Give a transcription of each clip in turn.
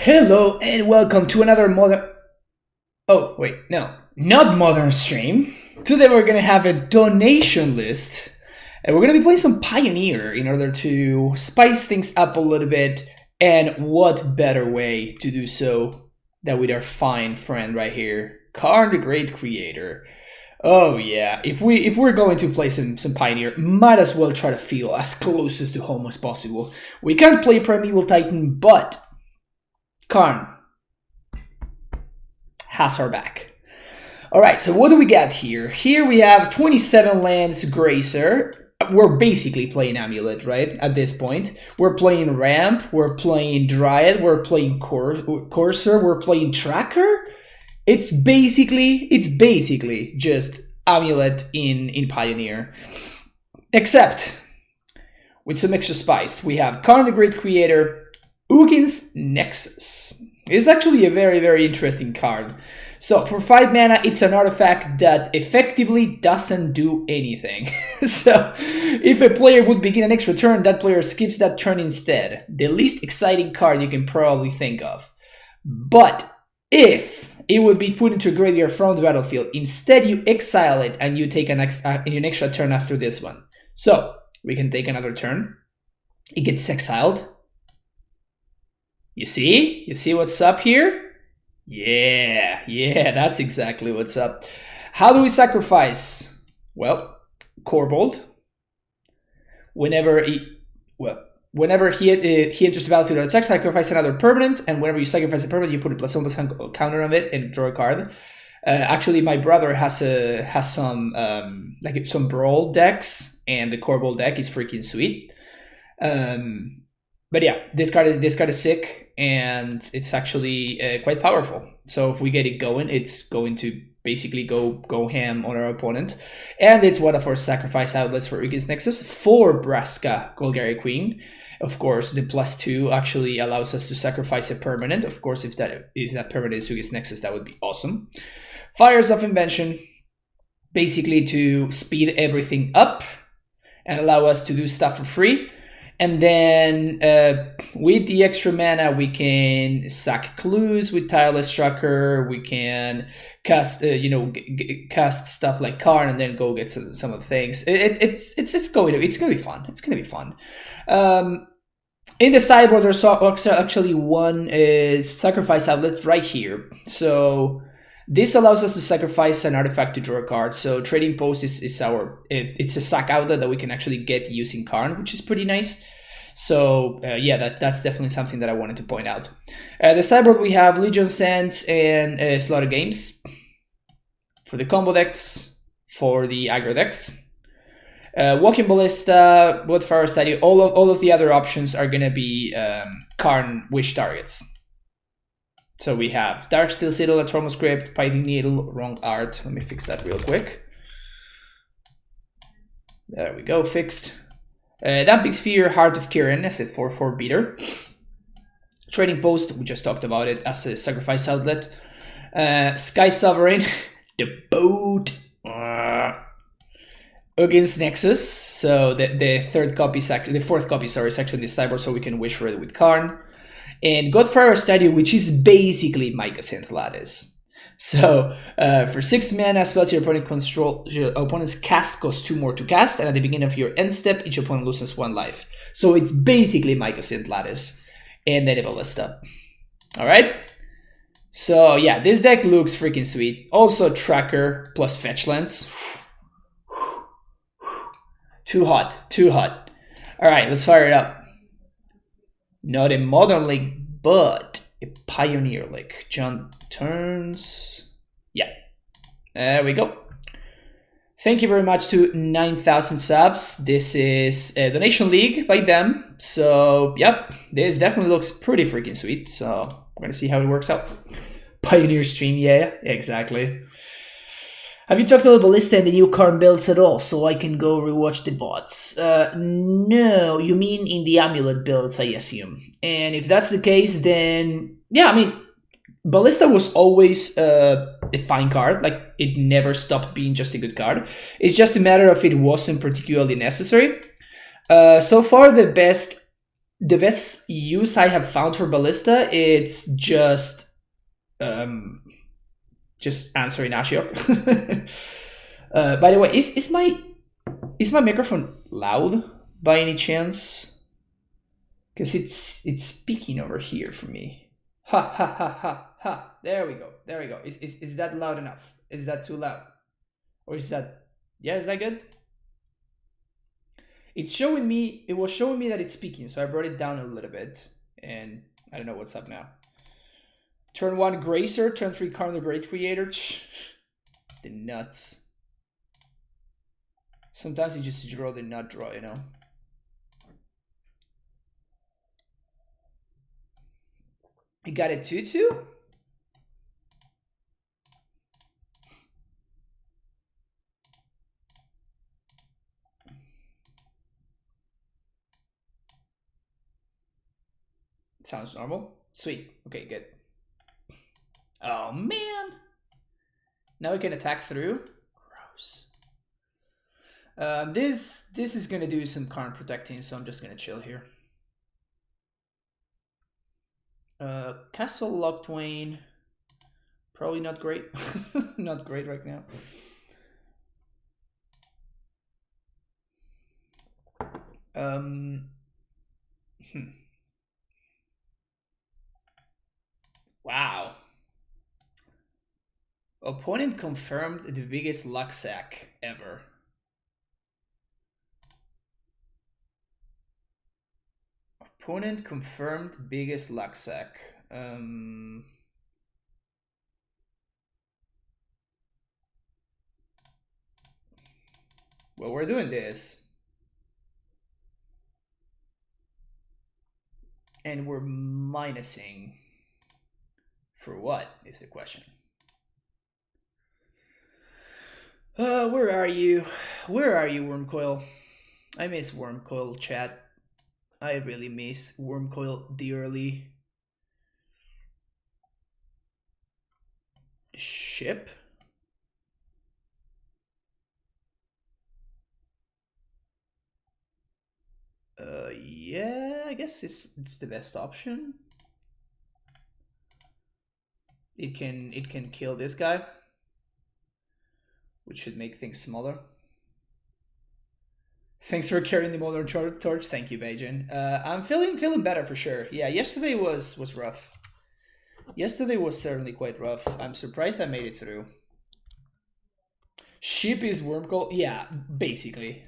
Hello and welcome to another modern... Oh, wait, no. Not modern stream. Today we're gonna have a donation list. And we're gonna be playing some Pioneer in order to spice things up a little bit. And what better way to do so than with our fine friend right here, Karn the Great Creator. Oh yeah, if we're going to play some Pioneer, might as well try to feel as closest to home as possible. We can't play Primeval Titan, but Karn has our back. Alright, so what do we got here? Here we have 27 lands Grazer. We're basically playing Amulet, right? At this point. We're playing Ramp, we're playing Dryad, we're playing Courser, we're playing Tracker. It's basically just Amulet in Pioneer. Except with some extra spice. We have Karn the Great Creator, Ugin's Nexus. It's actually a very, very interesting card. So for 5 mana, it's an artifact that effectively doesn't do anything. So if a player would begin an extra turn, that player skips that turn instead. The least exciting card you can probably think of. But if it would be put into a graveyard from the battlefield, instead you exile it and you take an extra turn after this one. So we can take another turn. It gets exiled. You see? You see what's up here? Yeah, that's exactly what's up. How do we sacrifice? Well, Corbold. Whenever he enters the battlefield or attacks, sacrifice another permanent, and whenever you sacrifice a permanent, you put a +1/+1 counter on it and draw a card. Actually, my brother has some Brawl decks, and the Corbold deck is freaking sweet. But yeah, this card is sick, and it's actually quite powerful. So if we get it going, it's going to basically go ham on our opponent. And it's one of our sacrifice outlets for Ugin's Nexus for Braska Golgari Queen. Of course, the +2 actually allows us to sacrifice a permanent. Of course, if that permanent is Ugin's Nexus, that would be awesome. Fires of Invention, basically to speed everything up and allow us to do stuff for free. And then with the extra mana, we can sack clues with Tireless Tracker. We can cast, cast stuff like Karn, and then go get some of the things. It's going to be fun. It's going to be fun. In the sideboard, there's actually one sacrifice outlet right here. So this allows us to sacrifice an artifact to draw a card. So Trading Post is it's a sack outlet that we can actually get using Karn, which is pretty nice. So yeah, that's definitely something that I wanted to point out. The sideboard, we have Legion Sands and Slaughter Games for the combo decks, for the aggro decks. Walking Ballista, Bloodfire Study, all of the other options are gonna be Karn wish targets. So we have Darksteel Citadel, Atromo Script, Python Needle, Wrong Art. Let me fix that real quick. There we go, fixed. Damping Sphere, Heart of Kirin as a 4/4 beater. Trading Post, we just talked about it as a sacrifice outlet. Sky Sovereign, the boat. Ugin's Nexus, so the fourth copy is actually in the sideboard, so we can wish for it with Karn. And Godfire Stadio, which is basically Mycosynth Lattice. So for 6 mana, spells your opponent's cast costs 2 more to cast, and at the beginning of your end step, each opponent loses 1 life. So it's basically Mycosynth Lattice and then a Ballista. Alright? So yeah, this deck looks freaking sweet. Also Tracker plus fetch lands. Too hot. Alright, let's fire it up. Not a Modern League, but a Pioneer League. John turns. Yeah. There we go. Thank you very much to 9,000 subs. This is a donation league by them. So, yep, this definitely looks pretty freaking sweet. So, we're going to see how it works out. Pioneer stream, yeah, exactly. Have you talked about Ballista and the new Karn builds at all, so I can go rewatch the bots? No, you mean in the Amulet builds, I assume. And if that's the case, then yeah, I mean, Ballista was always a fine card. Like, it never stopped being just a good card. It's just a matter of it wasn't particularly necessary. So far, the best The best use I have found for Ballista, it's just answering Ashiok. By the way, is my microphone loud by any chance? Because it's speaking over here for me. Ha ha ha ha ha. There we go. There we go. Is that loud enough? Is that too loud? Or is that, yeah, is that good? It was showing me that it's speaking, so I brought it down a little bit, and I don't know what's up now. Turn 1 Gracer, turn 3 Karn the Great Creator. The nuts. Sometimes you just draw the nut draw, you know. You got a 2-2? Sounds normal. Sweet. Okay, good. Oh, man. Now we can attack through. Gross. This is going to do some Karn protecting, so I'm just going to chill here. Castle Lock Twain. Probably not great. Not great right now. Wow. Opponent confirmed the biggest luck sack ever. Opponent confirmed biggest luck sack. Well, we're doing this. And we're minusing. For what is the question? Where are you? Where are you, Wormcoil? I miss Wormcoil, chat. I really miss Wormcoil dearly. Ship? Yeah, I guess it's the best option. It can kill this guy, which should make things smaller. Thanks for carrying the modern torch. Thank you, Beijing. I'm feeling better for sure. Yeah, yesterday was rough. Yesterday was certainly quite rough. I'm surprised I made it through. Ship is Wormcoil? Yeah, basically.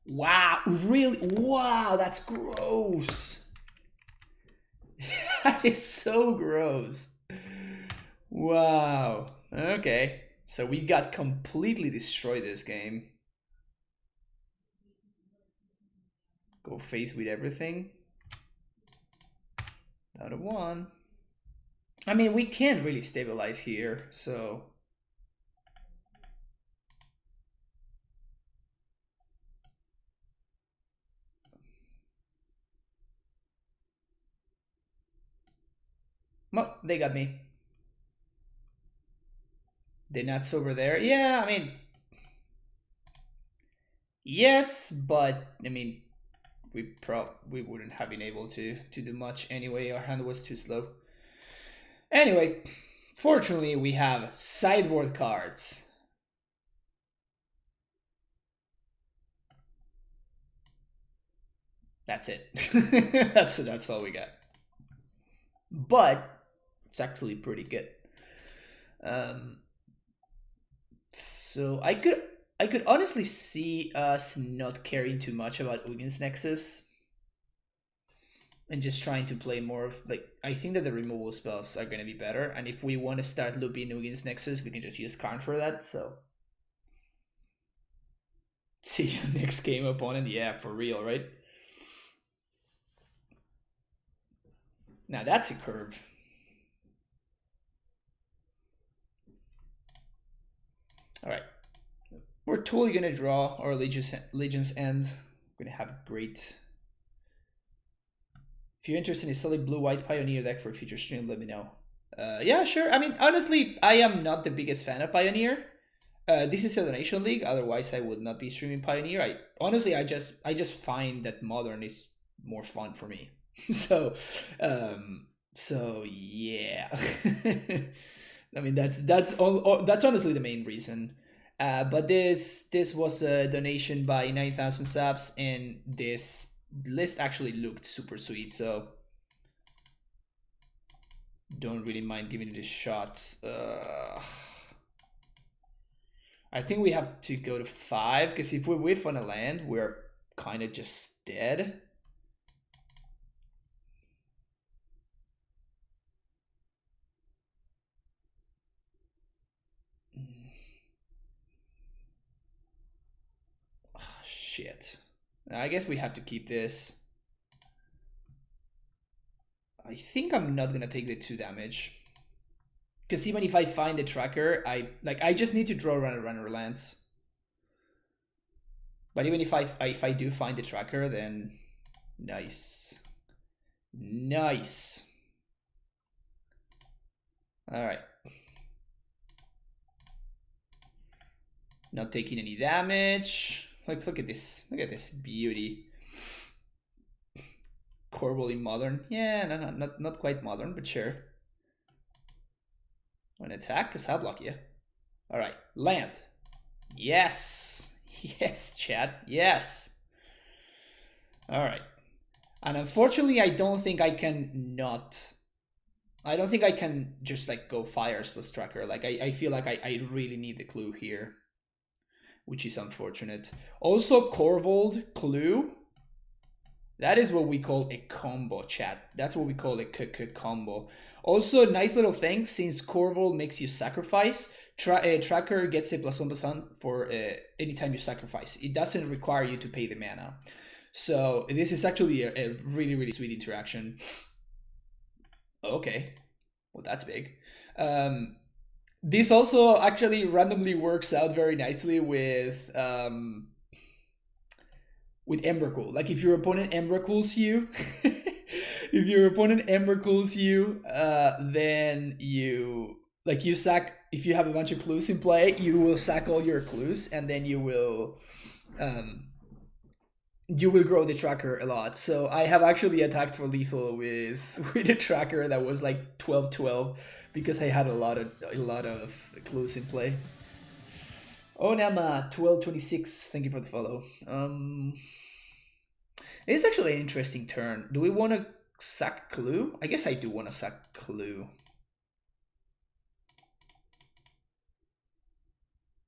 Wow, really? Wow, that's gross. That is so gross. Wow. Okay. So we got completely destroyed this game. Go face with everything. Out of 1. I mean, we can't really stabilize here, so... Well, they got me. The nuts over there. Yeah, I mean... Yes, but, I mean... We wouldn't have been able to do much anyway. Our hand was too slow. Anyway, fortunately we have sideboard cards. That's it. that's all we got. But it's actually pretty good. So I could honestly see us not caring too much about Ugin's Nexus. And just trying to play more of, like, I think that the removal spells are going to be better. And if we want to start looping Ugin's Nexus, we can just use Karn for that, so. See you next game, opponent. Yeah, for real, right? Now that's a curve. Alright. We're totally going to draw our Legion's End. We're going to have a great... If you're interested in a solid blue-white Pioneer deck for a future stream, let me know. Yeah, sure. I mean, honestly, I am not the biggest fan of Pioneer. This is a donation league. Otherwise, I would not be streaming Pioneer. I just find that Modern is more fun for me. So so yeah. I mean that's honestly the main reason. But this was a donation by 9,000 subs, and this list actually looked super sweet, so don't really mind giving it a shot. I think we have to go to 5, because if we whiff on a land, we're kind of just dead. Oh, shit. I guess we have to keep this. I think I'm not gonna take the 2 damage. Because even if I find the tracker, I just need to draw runner lands. But even if I do find the tracker, then nice. Nice. Alright. Not taking any damage. Like, look at this. Look at this beauty. Corvoly modern. Yeah, no, not quite modern, but sure. An attack, because I'll block you. Alright, land. Yes. Yes, chat. Yes. Alright. And unfortunately, I don't think I can just like go fire plus tracker. Like I feel like I really need the clue here, which is unfortunate. Also, Corvold clue. That is what we call a combo, chat. That's what we call a combo. Also, nice little thing, since Corvold makes you sacrifice, Tracker gets a +1/+1 for anytime you sacrifice. It doesn't require you to pay the mana. So this is actually a really, really sweet interaction. Okay, well that's big. This also actually randomly works out very nicely with Emrakul. Like if your opponent Emrakuls you, if your opponent Emrakuls you, then you sack. If you have a bunch of clues in play, you will sack all your clues, and then you will grow the tracker a lot. So I have actually attacked for lethal with a tracker that was like 12/12 because I had a lot of clues in play. Oh, Nama 1226, thank you for the follow. It's actually an interesting turn. Do we want to sack clue? I guess I do want to sack clue.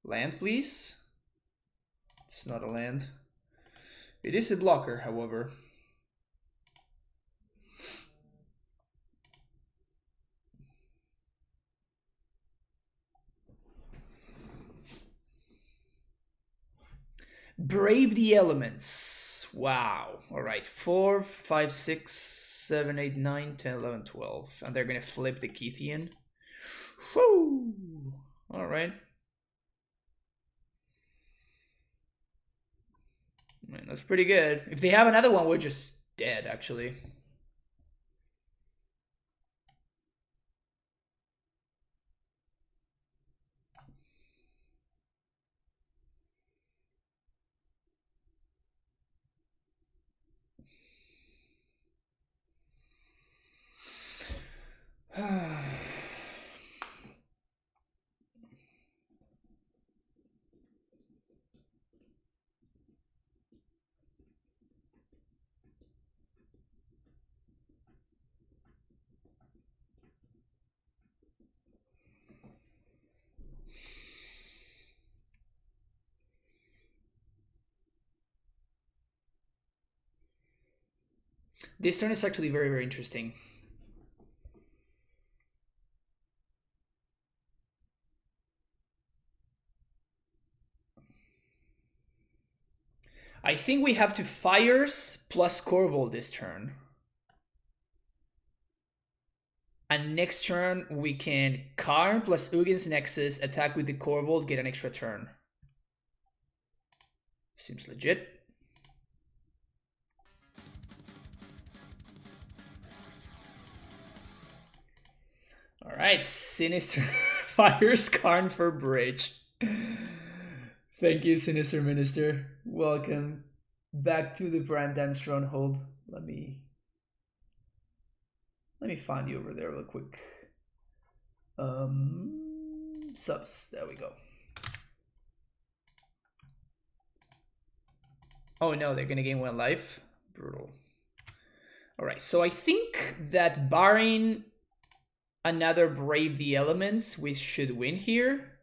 Land, please. It's not a land. It is a blocker, however. Brave the elements. Wow. All right. 4, 5, 6, 7, 8, 9, 10, 11, 12. And they're going to flip the Keithian. Whoo! All right. Man, that's pretty good. If they have another one, we're just dead, actually. This turn is actually very, very interesting. I think we have to fires plus Corvold this turn. And next turn, we can Karn plus Ugin's Nexus, attack with the Corvold, get an extra turn. Seems legit. All right, Sinister fires Karn for bridge. Thank you, Sinister Minister. Welcome back to the Primetime Stronghold. Let me find you over there real quick. Subs. There we go. Oh no, they're gonna gain 1 life. Brutal. All right, so I think that barring another Brave the Elements, we should win here.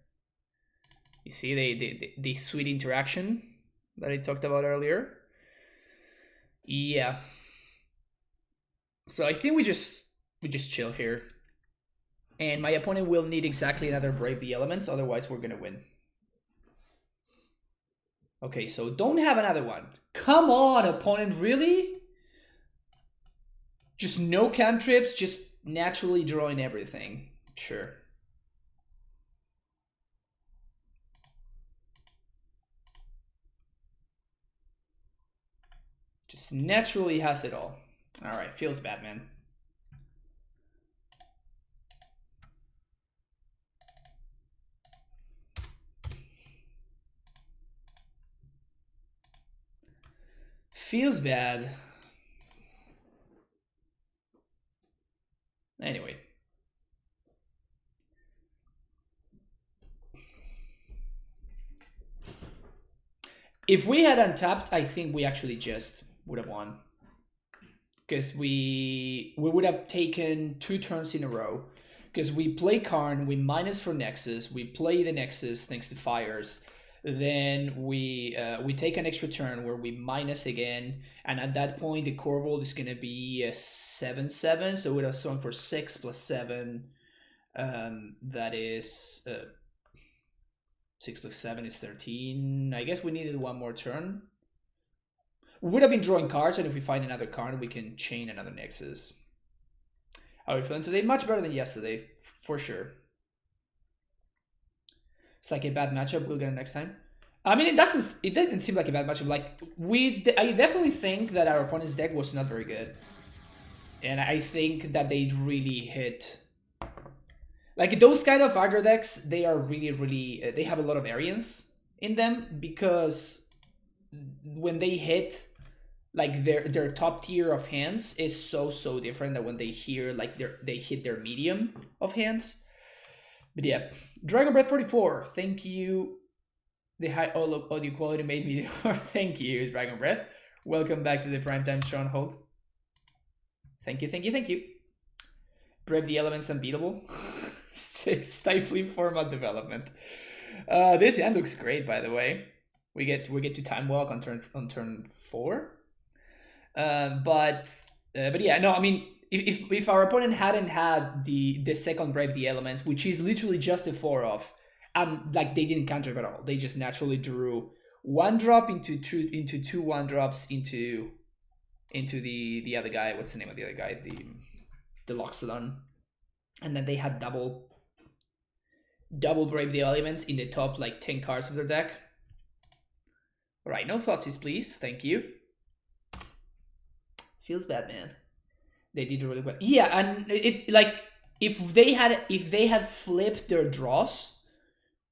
You see, the sweet interaction that I talked about earlier. Yeah. So I think we just chill here. And my opponent will need exactly another Brave the Elements, otherwise we're gonna win. Okay, so don't have another one. Come on, opponent, really? Just no cantrips, just naturally drawing everything. Sure. Just naturally has it all. Alright, feels bad, man. Feels bad. Anyway. If we had untapped, I think we actually just would have won. Because we would have taken 2 turns in a row. Because we play Karn, we minus for Nexus, we play the Nexus thanks to Fires. Then we take an extra turn where we minus again, and at that point the Corvold is gonna be a 7/7, so we'd have swung for 6 plus 7. That is 6 plus 7 is 13. I guess we needed 1 more turn. We would have been drawing cards, and if we find another card, we can chain another Nexus. How are we feeling today? Much better than yesterday, for sure. It's like a bad matchup. We'll get it next time. I mean, it didn't seem like a bad matchup. Like I definitely think that our opponent's deck was not very good, and I think that they really hit. Like those kind of aggro decks, they are really they have a lot of variance in them, because when they hit, like their top tier of hands is so different than when they hear like they hit their medium of hands. But yeah, Dragon Breath 44, thank you. The high audio quality made me thank you, Dragon Breath. Welcome back to the Primetime Stronghold. Thank you. Brave the Elements unbeatable. Stifling format development. This hand looks great, by the way. We get to Time Walk on turn 4. But yeah, no, I mean, if our opponent hadn't had the second Brave the Elements, which is literally just a 4-off, and like they didn't counter at all, they just naturally drew 1 drop into two 1-drops into the other guy. What's the name of the other guy? The Loxodon, and then they had double Brave the Elements in the top like 10 cards of their deck. All right, no thoughtseize, please. Thank you. Feels bad, man. They did really well. Yeah, and it's like if they had flipped their draws,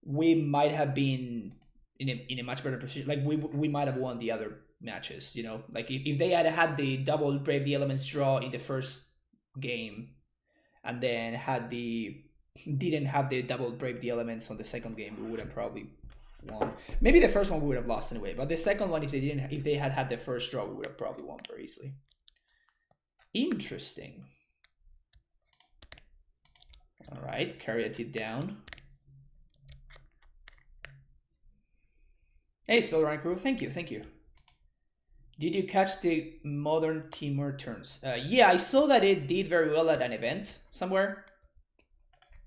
we might have been in a much better position. Like we might have won the other matches, you know. Like if they had the double Brave the Elements draw in the first game, and then didn't have the double Brave the Elements on the second game, we would have probably won. Maybe the first one we would have lost anyway, but the second one, if they had the first draw, we would have probably won very easily. Interesting. All right, carry it down. Hey, Spellrunner Crew, thank you. Did you catch the Modern Timur turns? Yeah, I saw that it did very well at an event somewhere,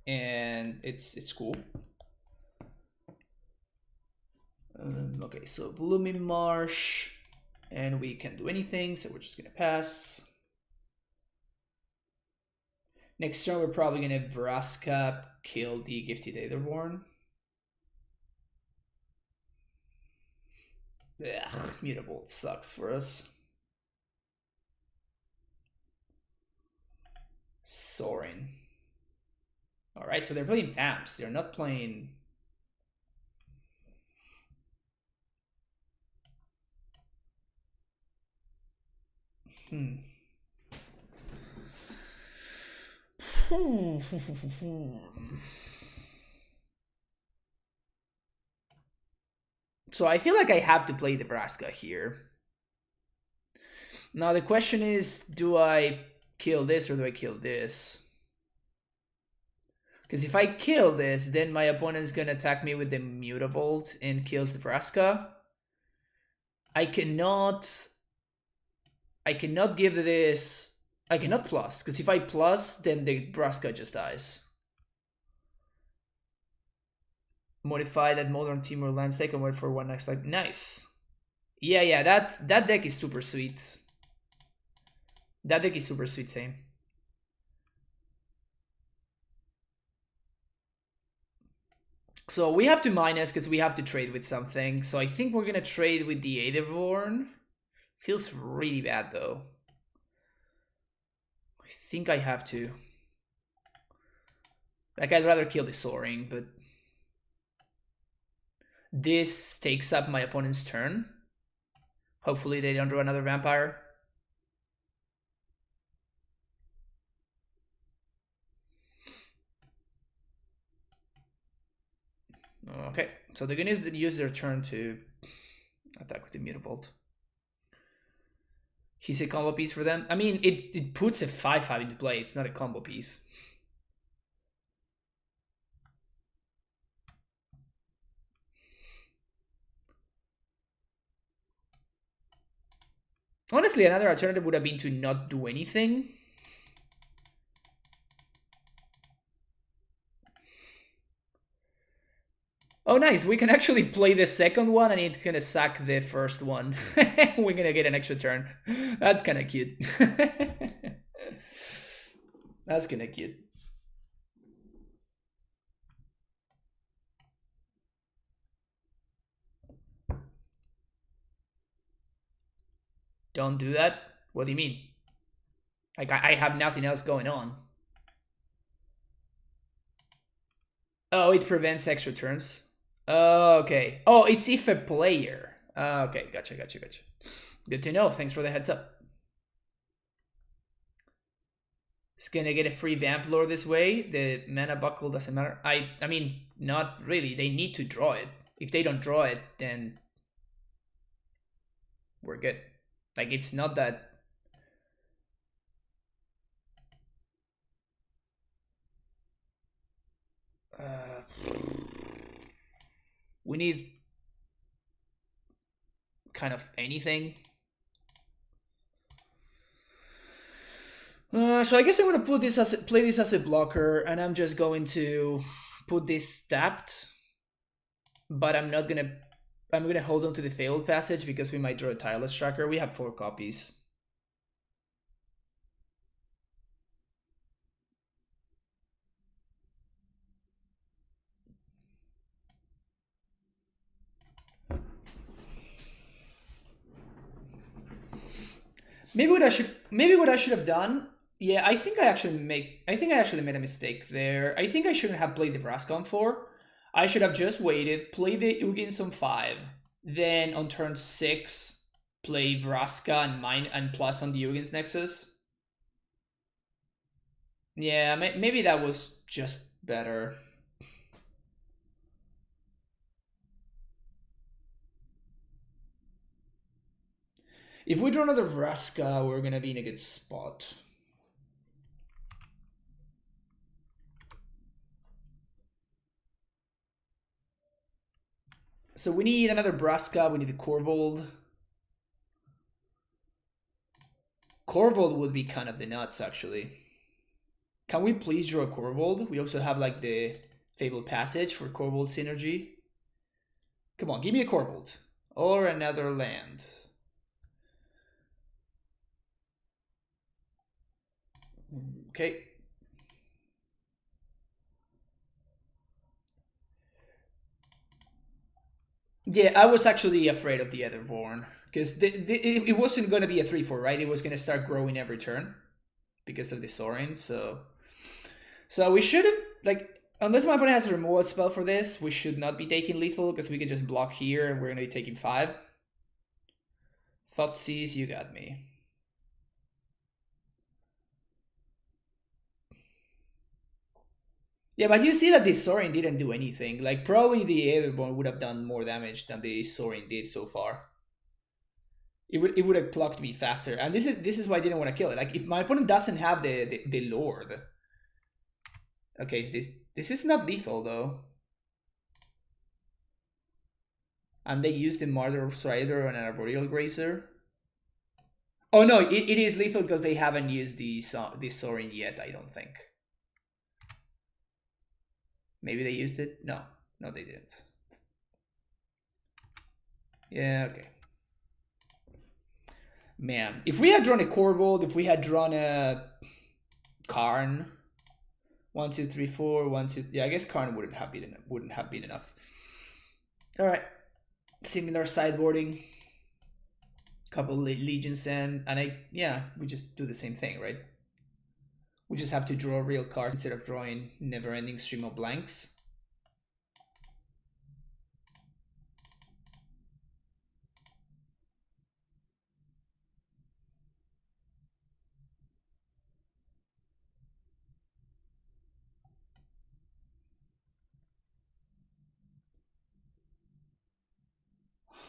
and it's cool. Okay, so Blooming Marsh, and we can't do anything, so we're just gonna pass. Next turn, we're probably gonna Vraska kill the Gifted Aetherborn. Ugh, Mutable sucks for us. Soaring. Alright, so they're playing Vamps. They're not playing... So I feel like I have to play Nebraska here. Now the question is, do I kill this or do I kill this? Because if I kill this, then my opponent's gonna attack me with the Mutavolt and kills Nebraska. I cannot give this. I cannot plus, because if I plus, then the Nebraska just dies. Modify that modern team or land stake and wait for one next. Like nice. Yeah, that deck is super sweet. That deck is super sweet, same. So we have to minus because we have to trade with something. So I think we're gonna trade with the Aetherborn. Feels really bad though. I think I have to. Like I'd rather kill the Soaring, but this takes up my opponent's turn. Hopefully they don't draw another Vampire. Okay, so they're gonna use their turn to attack with the Mutavolt. He's a combo piece for them. I mean, it puts a 5/5 into play. It's not a combo piece. Honestly, another alternative would have been to not do anything. Oh, nice. We can actually play the second one and it's gonna sack the first one. We're gonna get an extra turn. That's kind of cute. That's kind of cute. Don't do that? What do you mean? Like, I have nothing else going on. Oh, it prevents extra turns. Oh, okay. Oh, it's if a player. Okay, gotcha. Good to know. Thanks for the heads up. It's gonna get a free Vamp Lord this way. The mana buckle doesn't matter. I mean, not really. They need to draw it. If they don't draw it, then we're good. Like, it's not that... we need kind of anything. So I guess I'm gonna put this as play this as a blocker, and I'm just going to put this tapped. But I'm not gonna. I'm gonna hold on to the failed passage because we might draw a Tireless Tracker. We have 4 copies. Maybe what I should have done. Yeah, I think I actually made a mistake there. I think I shouldn't have played the Nebraska on 4. I should have just waited, played the Ugins on 5, then on turn 6 play Vraska and plus on the Ugins Nexus. Yeah, maybe that was just better. If we draw another Vraska, we're gonna be in a good spot. So we need another Vraska, we need a Corvold. Corvold would be kind of the nuts, actually. Can we please draw a Corvold? We also have like the Fabled Passage for Corvold synergy. Come on, give me a Corvold. Or another land. Okay. Yeah, I was actually afraid of the Aetherborn. Because it wasn't going to be a 3/4, right? It was going to start growing every turn. Because of the Soaring, so we shouldn't, like, unless my opponent has a removal spell for this, we should not be taking lethal, because we can just block here and we're going to be taking 5. Thoughtseize, you got me. Yeah, but you see that the Soaring didn't do anything. Like, probably the Aetherborn would have done more damage than the Soaring did so far. It would have clocked me faster, and this is why I didn't want to kill it. Like, if my opponent doesn't have the Lord. Okay, this is not lethal though. And they use the Martyr of Strider on an Arboreal Grazer. Oh no, it is lethal because they haven't used the Soaring yet, I don't think. Maybe they used it? No, they didn't. Yeah, okay. Man, if we had drawn a Corvold, if we had drawn a Karn, 1, 2, 3, 4, 1, 2. Yeah, I guess Karn wouldn't have been enough. All right, similar sideboarding, couple Legions and we just do the same thing, right? We just have to draw real cards instead of drawing never-ending stream of blanks.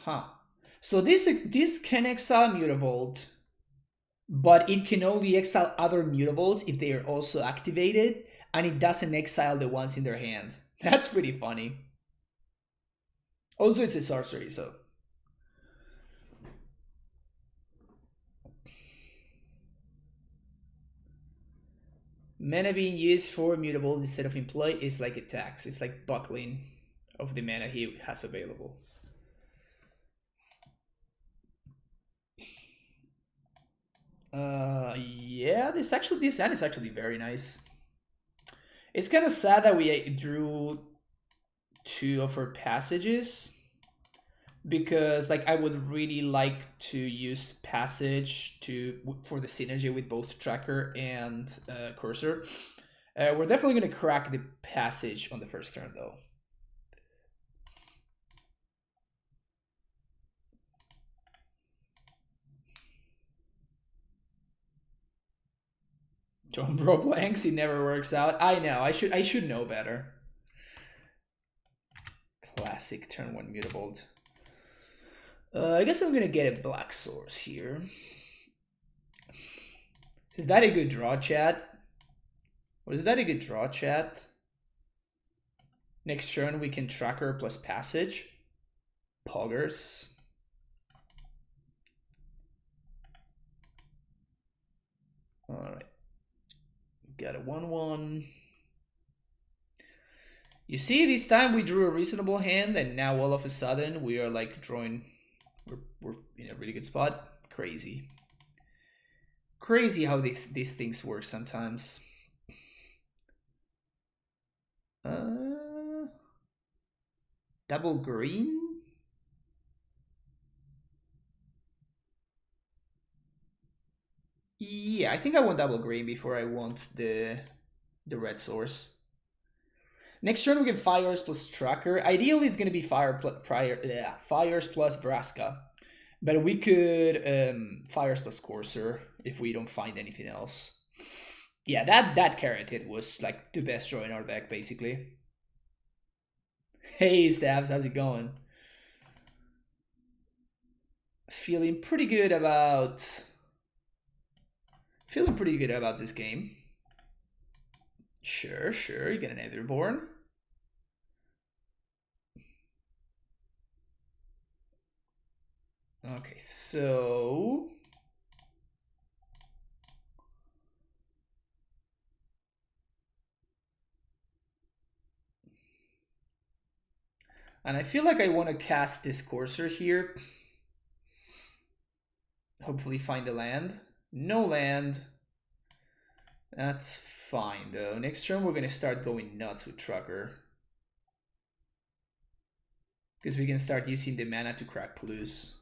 Huh. So this can exile Mutavault, but it can only exile other Mutavaults if they are also activated, and it doesn't exile the ones in their hand. That's pretty funny. Also, it's a sorcery, so. Mana being used for Mutavault instead of in play is like a tax. It's like buckling of the mana he has available. Yeah, this hand is actually very nice. It's kind of sad that we drew 2 of her passages, because like I would really like to use passage for the synergy with both tracker and cursor. We're definitely going to crack the passage on the first turn though. Don't bro blanks, it never works out. I know, I should know better. Classic turn 1 Mutavault. I guess I'm gonna get a black source here. Is that a good draw, chat? Was that a good draw, chat? Next turn we can tracker plus passage. Poggers. Alright. Got a 1-1. You see, this time we drew a reasonable hand, and now all of a sudden we are like drawing. We're in a really good spot. Crazy. Crazy how these things work sometimes. Double green? Yeah, I think I want double green before I want the red source. Next turn we get Fires plus Tracker. Ideally it's going to be Fires plus Vraska. But we could Fires plus Courser if we don't find anything else. Yeah, that carrot hit was like the best draw in our deck, basically. Hey Stabs, how's it going? Feeling pretty good about this game. Sure, you get an Aetherborn. Okay, so and I feel like I want to cast this Courser here. Hopefully find a land. No land. That's fine though. Next turn we're gonna start going nuts with Trucker, because we can start using the mana to crack clues.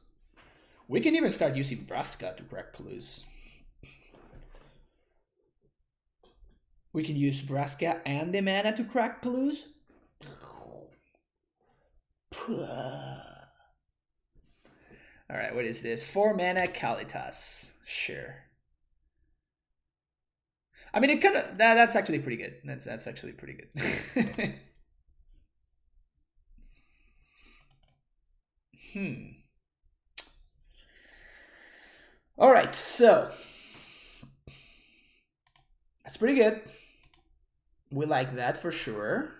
We can even start using Vraska to crack clues. We can use Vraska and the mana to crack clues. Alright, what is this? 4 mana Kalitas. Sure. I mean, it kind of that's actually pretty good. That's actually pretty good. All right, so that's pretty good. We like that for sure.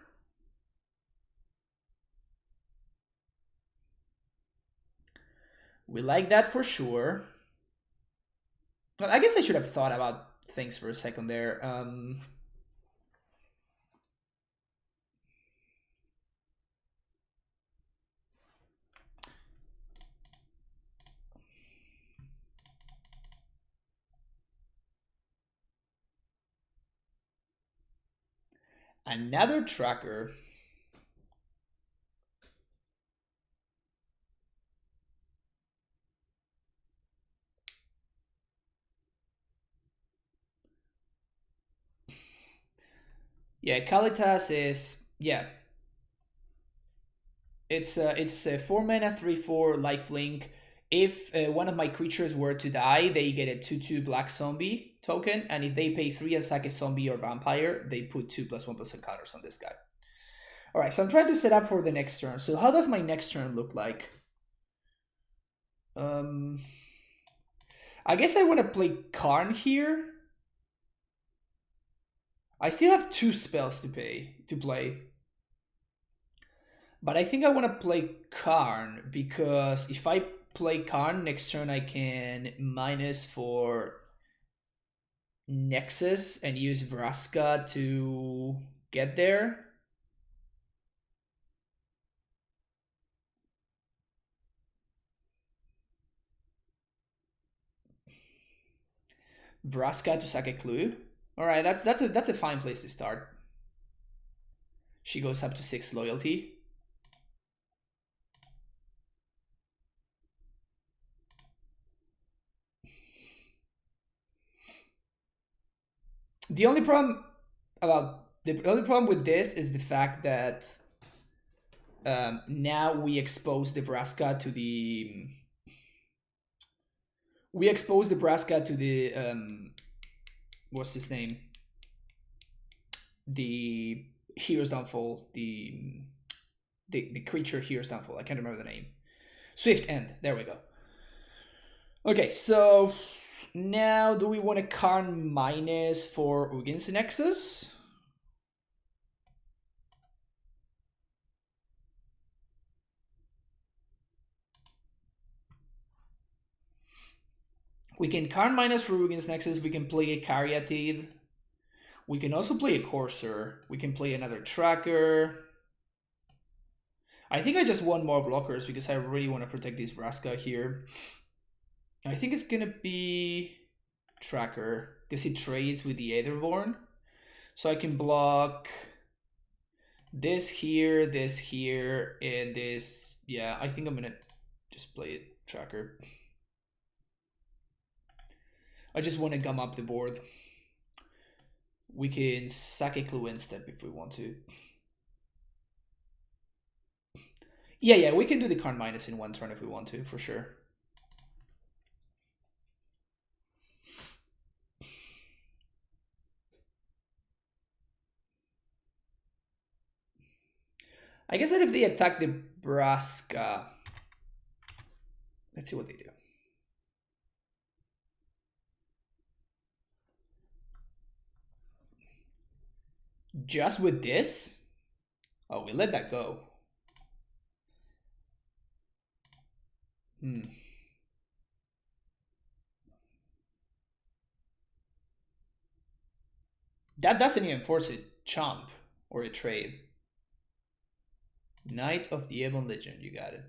We like that for sure. Well, I guess I should have thought about things for a second there. Another tracker. Yeah, Kalitas is it's a 4 mana 3/4 lifelink. If one of my creatures were to die, they get a 2/2 black zombie token, and if they pay 3 and sack a zombie or vampire, they put 2+1+ counters on this guy. All right, so I'm trying to set up for the next turn. So how does my next turn look like? I guess I want to play Karn here. I still have 2 spells to play. But I think I want to play Karn because if I play Karn next turn, I can minus for Nexus and use Vraska to get there. Vraska to sack a clue. All right, that's a fine place to start. She goes up to 6 loyalty. The only problem with this is the fact that now we expose Nebraska to the what's his name, the Hero's Downfall, the creature Hero's Downfall. I can't remember the name. Swift End. There we go. Okay, so now do we want to Karn minus for Ugin's Nexus? We can Karn minus for Ugin's Nexus. We can play a Caryatid. We can also play a Courser. We can play another Tracker. I think I just want more blockers because I really want to protect this Vraska here. I think it's going to be Tracker because he trades with the Aetherborn. So I can block this here, and this. Yeah, I think I'm going to just play it Tracker. I just want to gum up the board. We can sack a clue instead if we want to. Yeah, we can do the Karn minus in one turn if we want to, for sure. I guess that if they attack the Braska, let's see what they do. Just with this? Oh, we let that go. That doesn't even force a chomp or a trade. Knight of the Ebon Legend, you got it.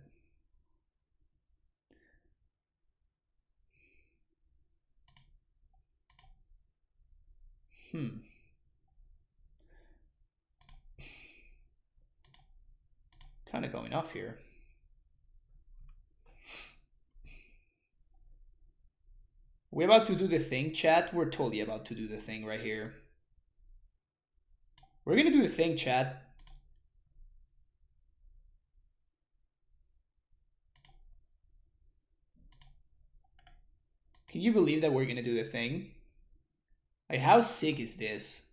Kind of going off here. We're about to do the thing, chat. We're totally about to do the thing right here. We're gonna do the thing, chat. Can you believe that we're gonna do the thing? Like, how sick is this?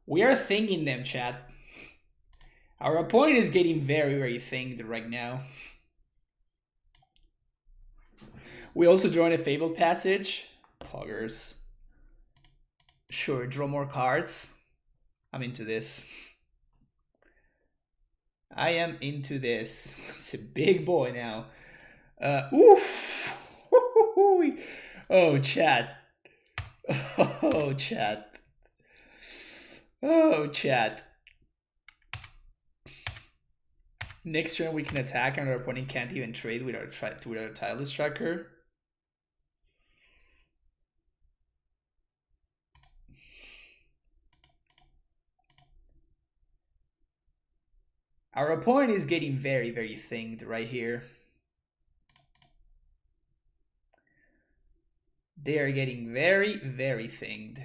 We are thinking them, chat. Our opponent is getting very, very thinged right now. We also join a Fabled Passage. Poggers. Sure, draw more cards. I'm into this. I am into this. It's a big boy now. Oof! Oh, chat. Oh, chat. Oh, chat. Next turn we can attack and our opponent can't even trade with our Untitled Chapter. Our opponent is getting very, very thinged right here. They are getting very, very thinged.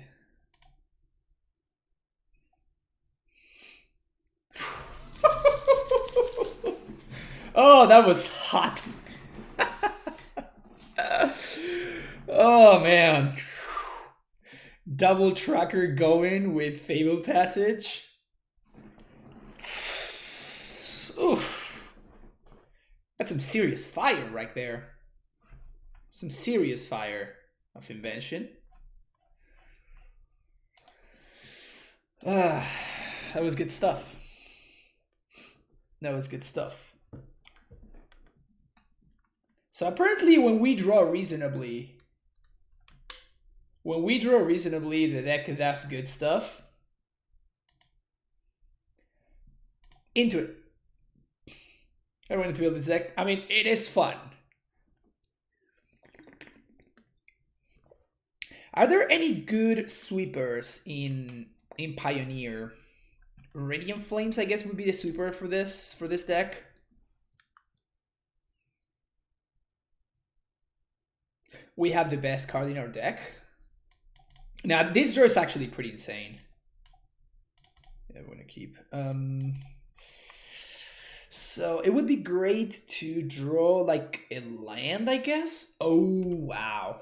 Oh, that was hot. Oh, man. Double tracker going with Fabled Passage. Oof. That's some serious fire right there. Some serious fire of invention. That was good stuff. That was good stuff. So apparently when we draw reasonably, the deck does good stuff. Into it. I wanted to build this deck. I mean, it is fun. Are there any good sweepers in Pioneer? Radiant Flames, I guess, would be the sweeper for this deck. We have the best card in our deck. Now, this draw is actually pretty insane. Yeah, I'm gonna keep. So it would be great to draw like a land, I guess. Oh, wow.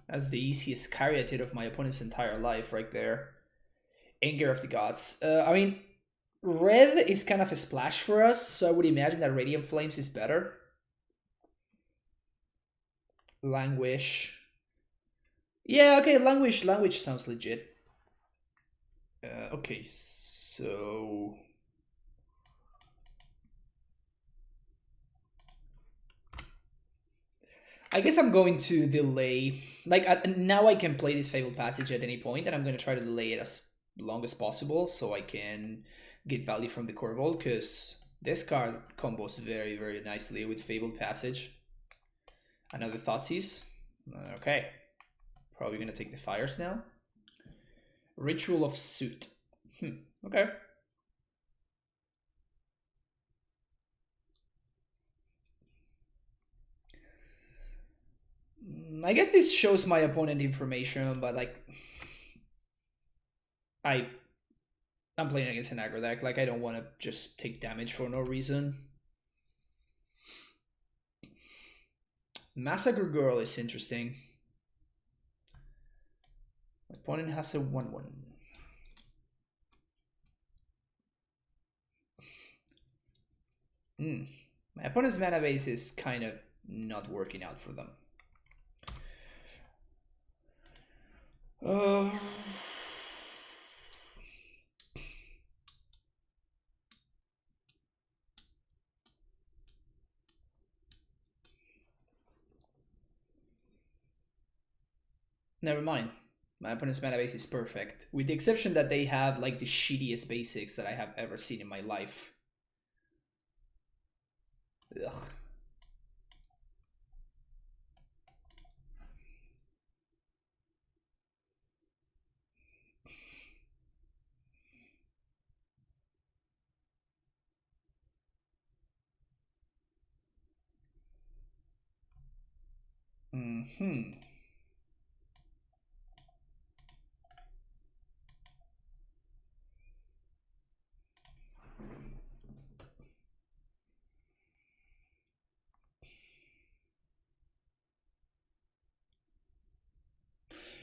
That's the easiest caryatid of my opponent's entire life right there. Anger of the Gods. I mean, red is kind of a splash for us, so I would imagine that Radiant Flames is better. Languish. Yeah, okay, Languish sounds legit. Okay, so... I guess I'm going to delay. Like, now I can play this Fabled Passage at any point, and I'm going to try to delay it as long as possible so I can get value from the Corvold, because this card combos very, very nicely with Fabled Passage. Another Thoughtseize. Okay. Probably going to take the Fires now. Ritual of Suit. Okay. I guess this shows my opponent information, but like... I'm playing against an aggro deck. Like, I don't want to just take damage for no reason. Massacre Girl is interesting. My opponent has a 1/1. My opponent's mana base is kind of not working out for them. Never mind. My opponent's mana base is perfect, with the exception that they have like the shittiest basics that I have ever seen in my life. Ugh.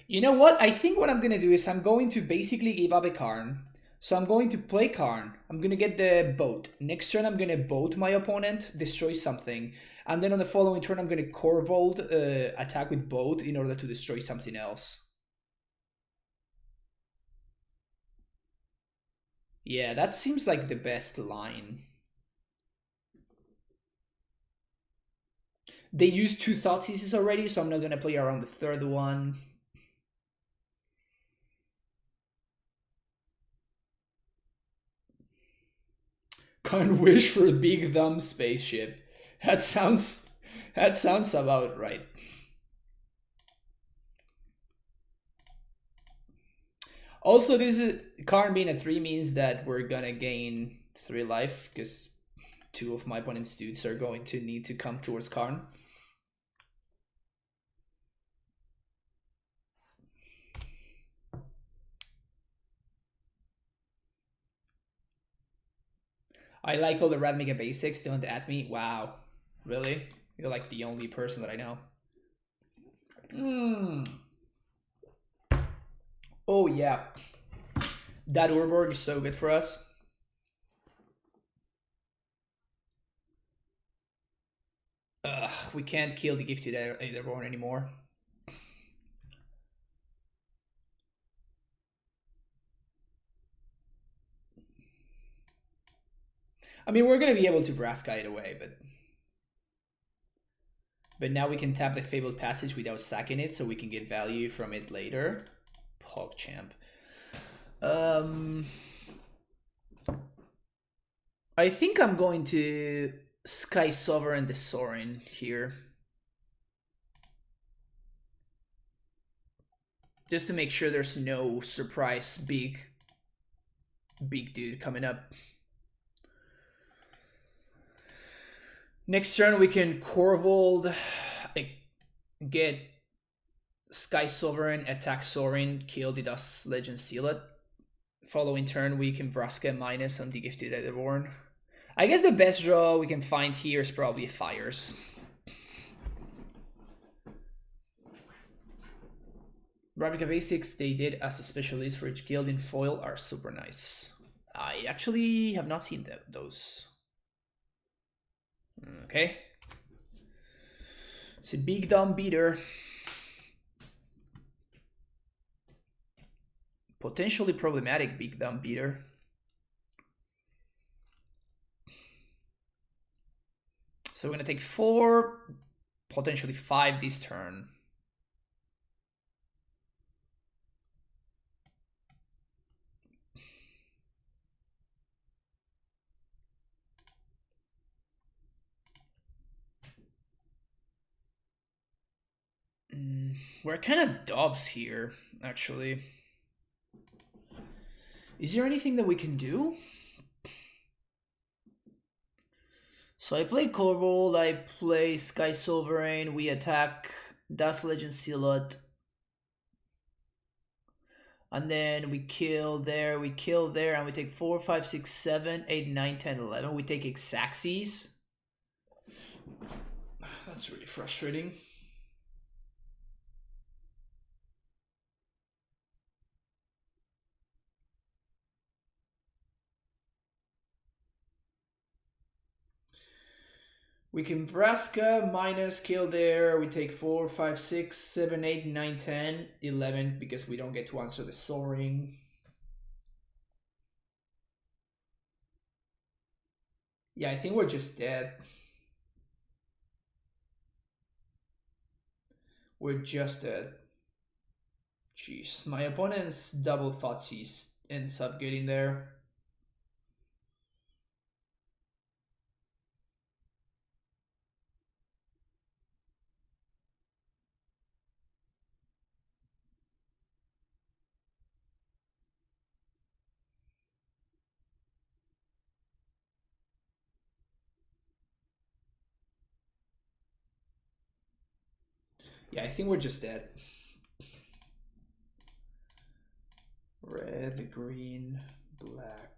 You know what? I think what I'm gonna do is I'm going to basically give up a Karn. So I'm going to play Karn. I'm gonna get the boat. Next turn I'm gonna boat my opponent, destroy something. And then on the following turn I'm gonna Corvold attack with boat in order to destroy something else. Yeah, that seems like the best line. They used 2 Thoughtseize already, so I'm not gonna play around the third one. Can't wish for a big dumb spaceship. That sounds about right. Also, this is Karn being a 3 means that we're gonna gain 3 life because 2 of my opponent's dudes are going to need to come towards Karn. I like all the Radmega basics, don't at me. Wow. Really? You're like the only person that I know. Oh yeah. That Urborg is so good for us. We can't kill the Gifted Aetherborn anymore. I mean, we're gonna be able to Braska it away, but now we can tap the Fabled Passage without sacking it, so we can get value from it later. PogChamp. I think I'm going to Sky Sovereign the Sorin here. Just to make sure there's no surprise big dude coming up. Next turn we can Corvold, get Sky Sovereign, attack Sorin, kill the Dust Legend, seal it. Following turn we can Vraska minus on the Gifted Aetherborn. I guess the best draw we can find here is probably Fires. Ravnica Basics they did as a specialist for each guild in foil are super nice. I actually have not seen those. Okay. It's a big dumb beater. Potentially problematic big dumb beater. So we're gonna take 4, potentially 5 this turn. We're kind of dobs here, actually. Is there anything that we can do? So I play Corvold, I play Sky Sovereign, we attack Dust Legend Sealot. And then we kill there, and we take 4, 5, 6, 7, 8, 9, 10, 11. We take Xaxes. That's really frustrating. We can Vraska minus kill there. We take 4, 5, 6, 7, 8, 9, 10, 11 because we don't get to answer the soaring. Yeah, I think we're just dead. We're just dead. Jeez, my opponent's double Thoughtseize ends up getting there. Yeah, I think we're just dead. Red, green, black.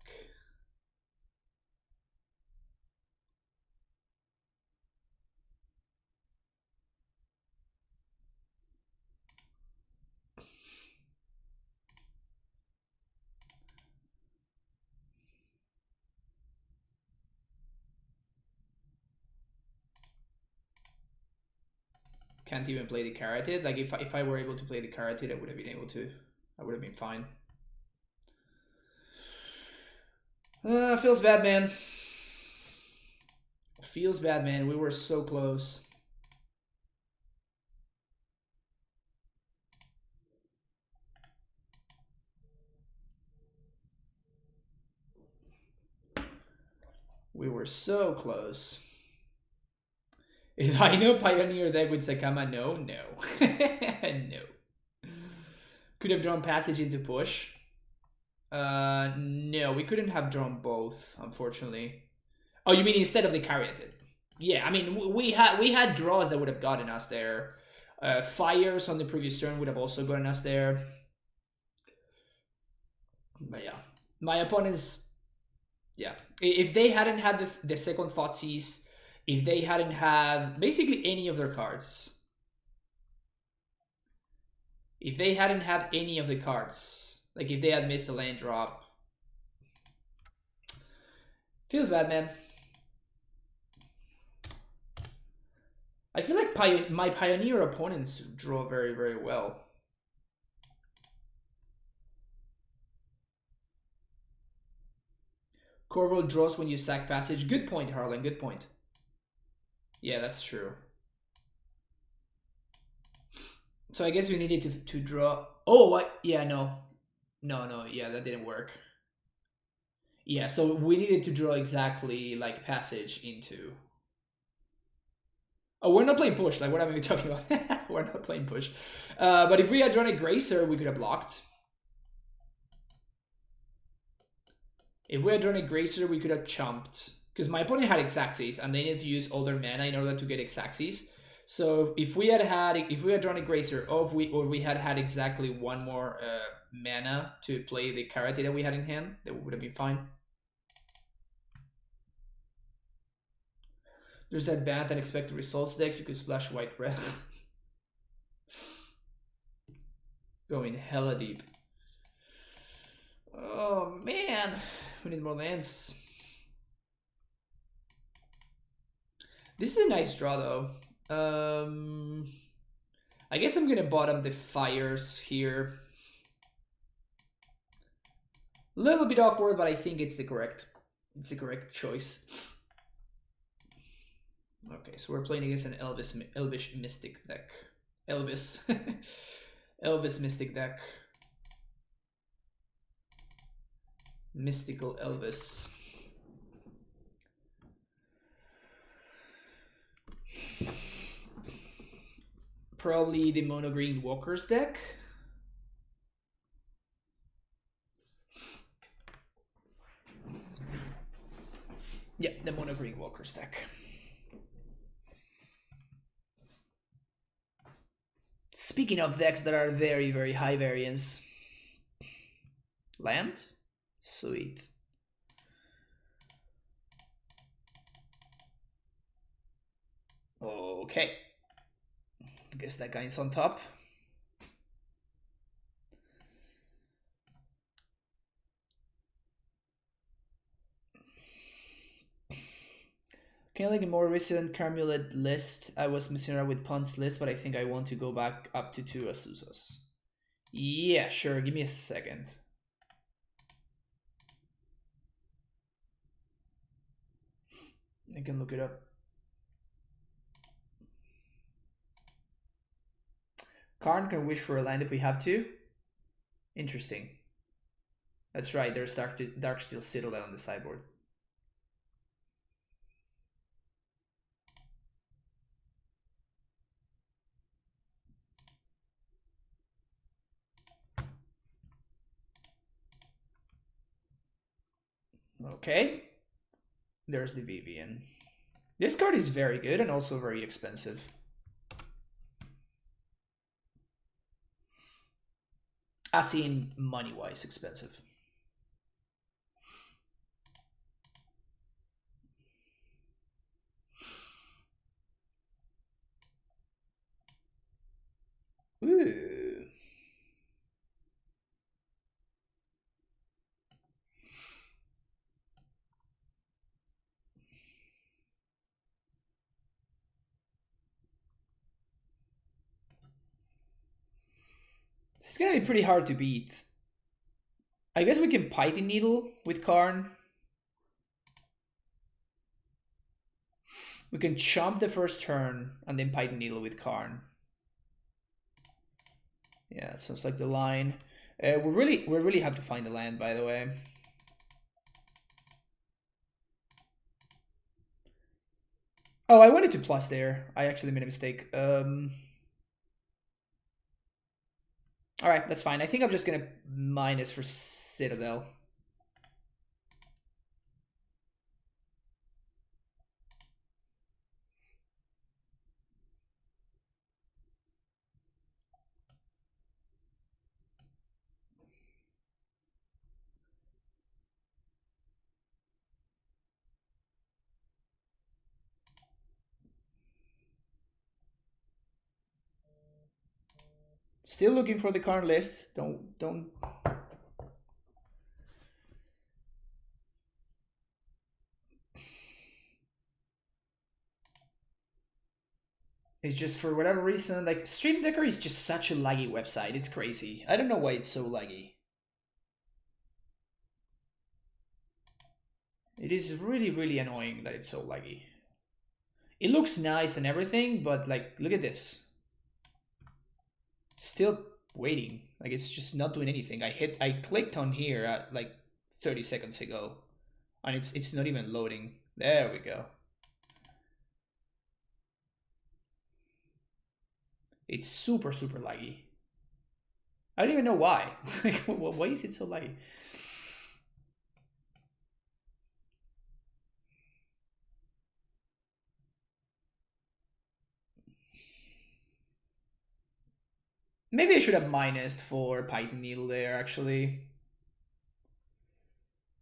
can't even play the Carotid. Like if I were able to play the Carotid, I would have been able to. I would have been fine. Feels bad, man. Feels bad, man. We were so close. We were so close. If I know Pioneer deck with Sakama, no. No. Could have drawn Passage into Push. No, we couldn't have drawn both, unfortunately. Oh, you mean instead of the Caryatid? Yeah, I mean we had draws that would have gotten us there. Fires on the previous turn would have also gotten us there. But yeah, my opponents. Yeah, if they hadn't had the second Thoughtseize, if they hadn't had basically any of their cards, if they hadn't had any of the cards, like if they had missed a land drop, feels bad, man. I feel like my Pioneer opponents draw very, very well. Corvo draws when you sack Passage. Good point, Harlan. Good point. Yeah, that's true. So I guess we needed to draw. Oh, what? Yeah, no. Yeah, that didn't work. Yeah, so we needed to draw exactly like Passage into. Oh, we're not playing Push. Like, what am I talking about? We're not playing Push. But if we had drawn a Gracer, we could have blocked. If we had drawn a Gracer, we could have chumped. Because my opponent had Xaxis, and they needed to use all their mana in order to get Xaxis. So if we had drawn a Gracer, or we had had exactly one more mana to play the Karate that we had in hand, that would have been fine. There's that bad unexpected results deck. You could splash white red. Going hella deep. Oh man, we need more lands. This is a nice draw though. I guess I'm gonna bottom the fires here. A little bit awkward, but I think it's the correct choice. Okay, so we're playing against an Elvish Mystic deck. Elvis. Elvis Mystic deck. Mystical Elvis. Probably the Mono Green Walkers deck. Yeah, the Mono Green Walkers deck. Speaking of decks that are very, very high variance. Land? Sweet. Okay. I guess that guy's on top. Can I like a more recent Carmulet list? I was messing around with Punt's list, but I think I want to go back up to 2 Azuzas. Yeah, sure. Give me a second. I can look it up. Karn can wish for a land if we have to. Interesting. That's right, there's Darksteel Citadel on the sideboard. Okay. There's the Vivian. This card is very good and also very expensive. As in money-wise expensive. Ooh. It's gonna be pretty hard to beat. I guess we can Python Needle with Karn. We can chomp the first turn and then Python Needle with Karn. Yeah, it sounds like the line. We really have to find the land, by the way. Oh, I wanted to plus there. I actually made a mistake. All right, that's fine. I think I'm just gonna minus for Citadel. Still looking for the current list. Don't. It's just for whatever reason, like Stream Decker is just such a laggy website. It's crazy. I don't know why it's so laggy. It is really annoying that it's so laggy. It looks nice and everything, but like, look at this. Still waiting. Like it's just not doing anything. I clicked on here at like 30 seconds ago, and it's not even loading. There we go. It's super laggy. I don't even know why. Like, why is it so laggy? Maybe I should have minused for Python Needle there, actually.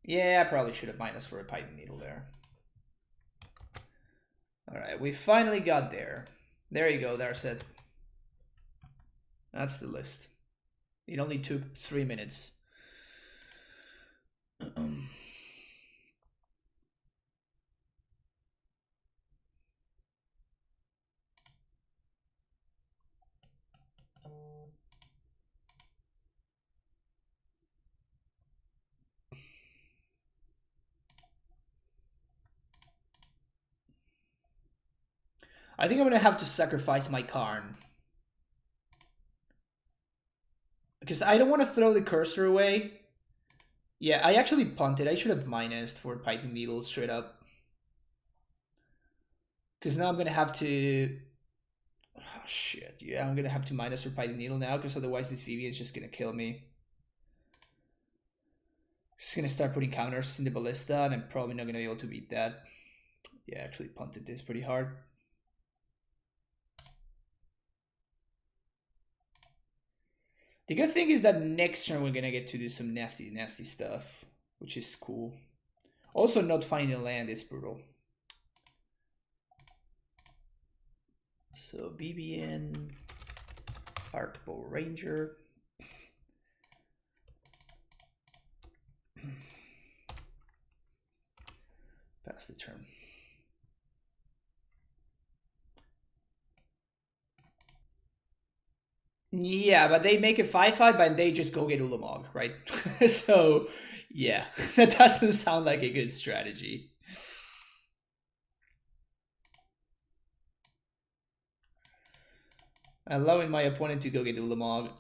Yeah, I probably should have minused for a Python Needle there. Alright, we finally got there. There you go, there's it. That's the list. It only took 3 minutes. I think I'm gonna have to sacrifice my Karn. Because I don't want to throw the cursor away. Yeah, I actually punted. I should have minused for Python Needle straight up. Because now I'm gonna have to... Oh, shit, yeah, I'm gonna have to minus for Python Needle now, because otherwise this VV is just gonna kill me. Just gonna start putting counters in the ballista, and I'm probably not gonna be able to beat that. Yeah, actually punted this pretty hard. The good thing is that next turn we're gonna get to do some nasty stuff, which is cool. Also, not finding land is brutal. So BBN, Arcbow Ranger. Pass the turn. Yeah, but they make it 5/5, but they just go get Ulamog, right? So, yeah, that doesn't sound like a good strategy. Allowing my opponent to go get Ulamog.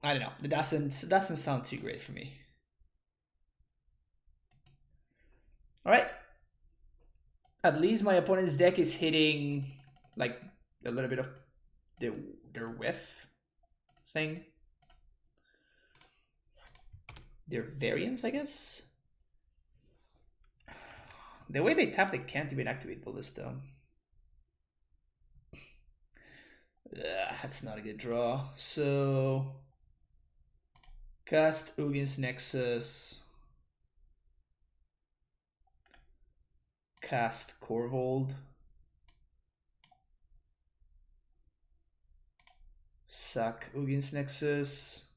I don't know. It doesn't sound too great for me. All right. At least my opponent's deck is hitting like a little bit of their whiff thing. Their variance, I guess. The way they tap, they can't even activate Ballista. That's not a good draw. So cast Ugin's Nexus. Cast Corvold. Sack Ugin's Nexus.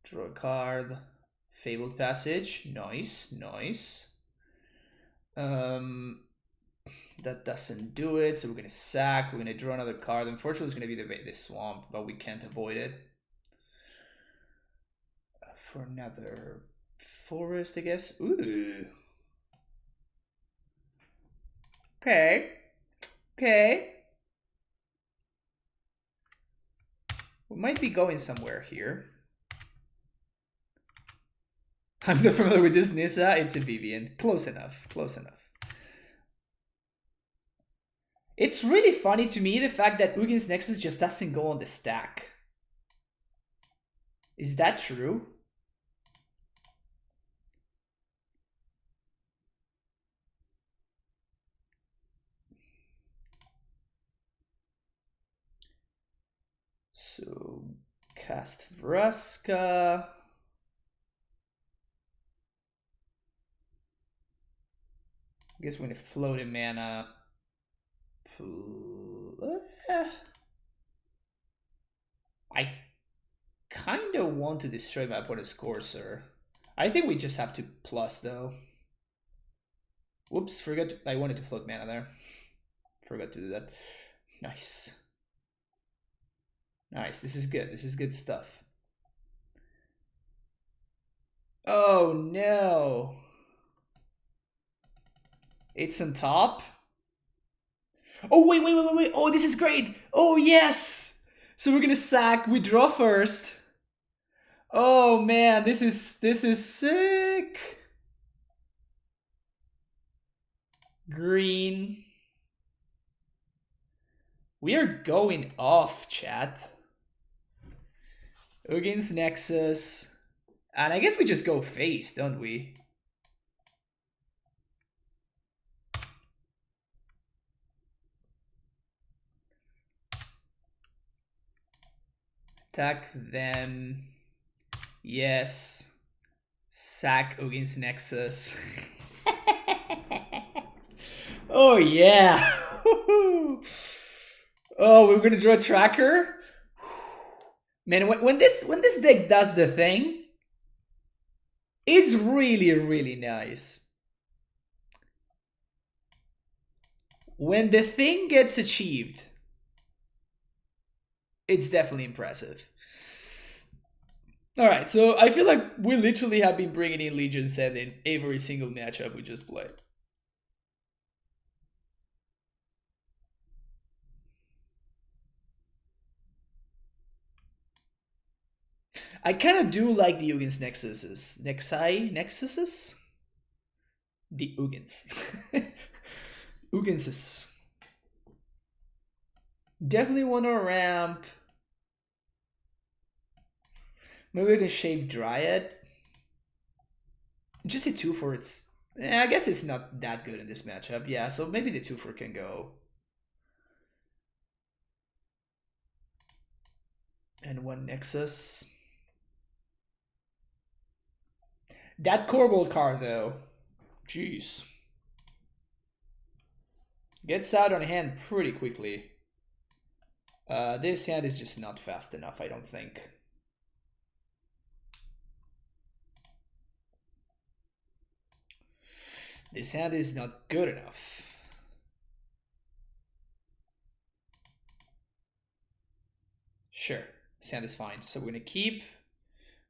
Draw a card. Fabled Passage. Nice. That doesn't do it, so we're gonna sack. We're gonna draw another card. Unfortunately, it's gonna be the swamp, but we can't avoid it. For another forest, I guess. Ooh. Okay. Okay. We might be going somewhere here. I'm not familiar with this Nissa. It's a Vivian. Close enough. Close enough. It's really funny to me the fact that Ugin's Nexus just doesn't go on the stack. Is that true? So, cast Vraska. I guess we're gonna float in mana. I kind of want to destroy my opponent's Courser. I think we just have to plus though. Whoops, forgot. I wanted to float mana there. Forgot to do that. Nice. Nice, this is good. This is good stuff. Oh no. It's on top. Oh, wait. Oh, this is great. Oh, yes. So we're going to sack. We draw first. Oh, man. This is sick. Green. We are going off, chat. Ugin's Nexus. And I guess we just go face, don't we? Attack them. Yes. Sack Ugin's Nexus. Oh yeah. Oh, we're gonna draw a tracker. Man, when this deck does the thing, it's really nice. When the thing gets achieved, it's definitely impressive. Alright, so I feel like we literally have been bringing in Legion 7 in every single matchup we just played. I kind of do like the Ugin's Nexuses. Nexuses? The Ugins. Uginses. Definitely want to ramp. Maybe we can Shape Dryad. Just a 2 for its... I guess it's not that good in this matchup. Yeah, so maybe the 2 for can go. And 1 Nexus. That Corbold card, though. Jeez. Gets out on hand pretty quickly. This hand is just not fast enough, I don't think. This hand is not good enough. Sure, this hand is fine. So we're gonna keep.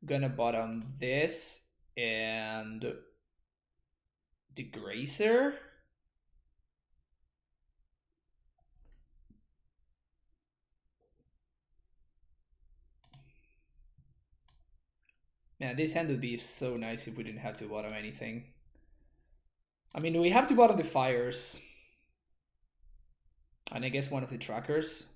Gonna bottom this and the Grazer. Yeah, this hand would be so nice if we didn't have to bottom anything. I mean, we have to bottom the Fires. And I guess one of the Trackers.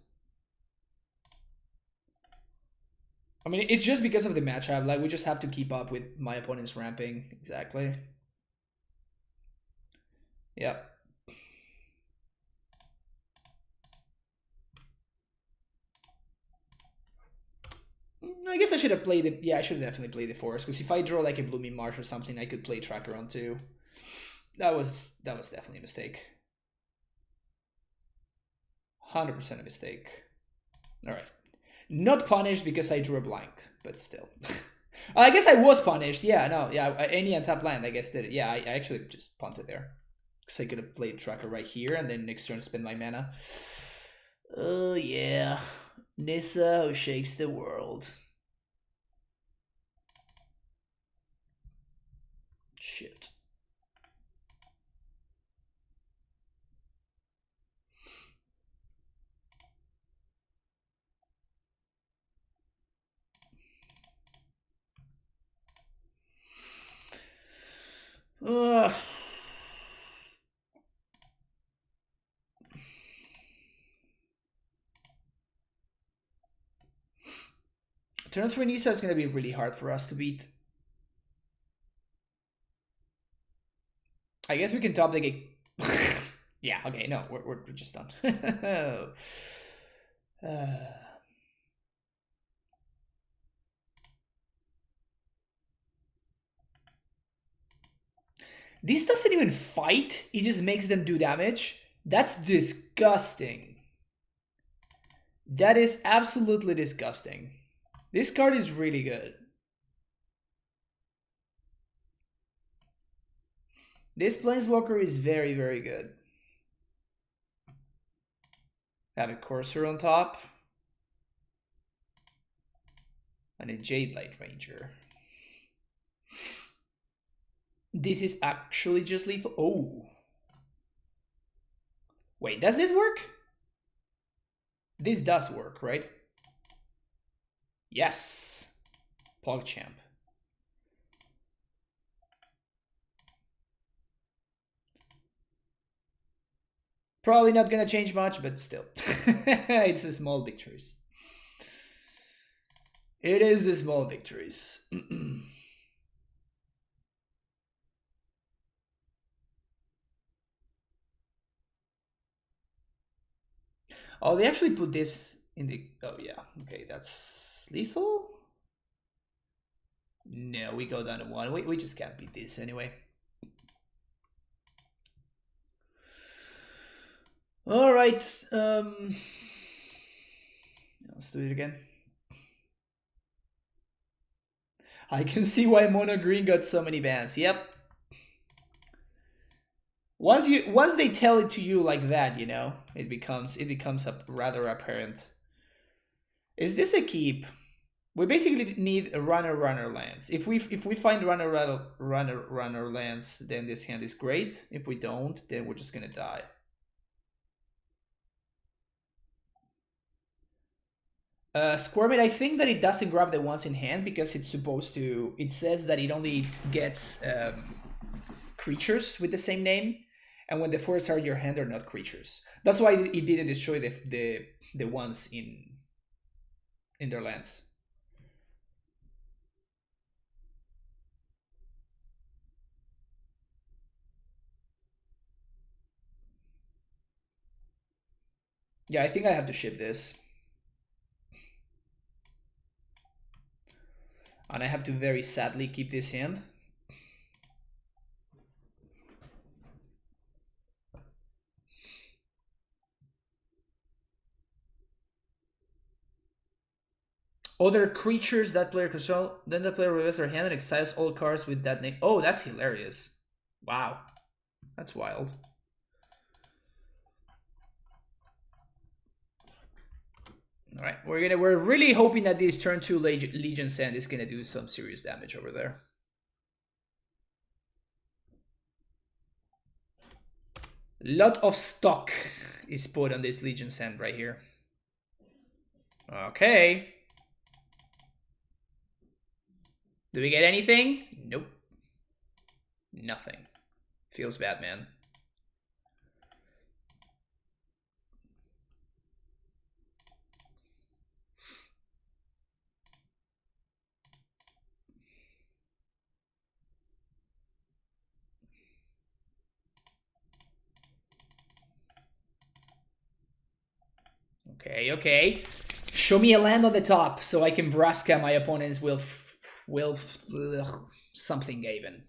I mean, it's just because of the matchup. Like, we just have to keep up with my opponent's ramping. Exactly. Yep. I guess I should have played it. Yeah, I should definitely play the Forest. Because if I draw like a Blooming Marsh or something, I could play Tracker on 2. That was definitely a mistake. 100% a mistake. Alright. Not punished because I drew a blank, but still. I guess I was punished. Yeah, no, yeah, any untapped land, I guess, did it. Yeah, I actually just punted there. Because I could have played Tracker right here and then next turn spend my mana. Oh yeah. Nissa who shakes the world. Shit. Ugh. Turn 3 Nissa is going to be really hard for us to beat. I guess we can top the game. Yeah, okay, no, we're just done. This doesn't even fight, it just makes them do damage. That's disgusting. That is absolutely disgusting. This card is really good. This Planeswalker is very, very good. Have a Courser on top. And a Jade Light Ranger. This is actually just lethal. Oh. Wait, does this work? This does work, right? Yes. PogChamp. Probably not gonna change much, but still. It's the small victories. It is the small victories. Oh, they actually put this in the... Oh, yeah. Okay, that's lethal? No, we go down to 1. We just can't beat this anyway. All right. Let's do it again. I can see why Mono Green got so many bans. Yep. Once they tell it to you like that, you know, it becomes rather apparent. Is this a keep? We basically need a runner lands. If we find runner lands, then this hand is great. If we don't, then we're just gonna die. Squirmit, I think that it doesn't grab the ones in hand because it's supposed to. It says that it only gets creatures with the same name, and when the forests are in your hand, they're not creatures. That's why it didn't destroy the ones in their lands. Yeah, I think I have to ship this. And I have to very sadly keep this hand. Other creatures that player control, then the player reveals their hand and exiles all cards with that name. Oh, that's hilarious. Wow. That's wild. All right, we're really hoping that this turn 2 Legion Sand is gonna do some serious damage over there. Lot of stock is put on this Legion Sand right here. Okay. Do we get anything? Nope. Nothing. Feels bad, man. Okay, okay. Show me a land on the top so I can Vraska my opponents will something even.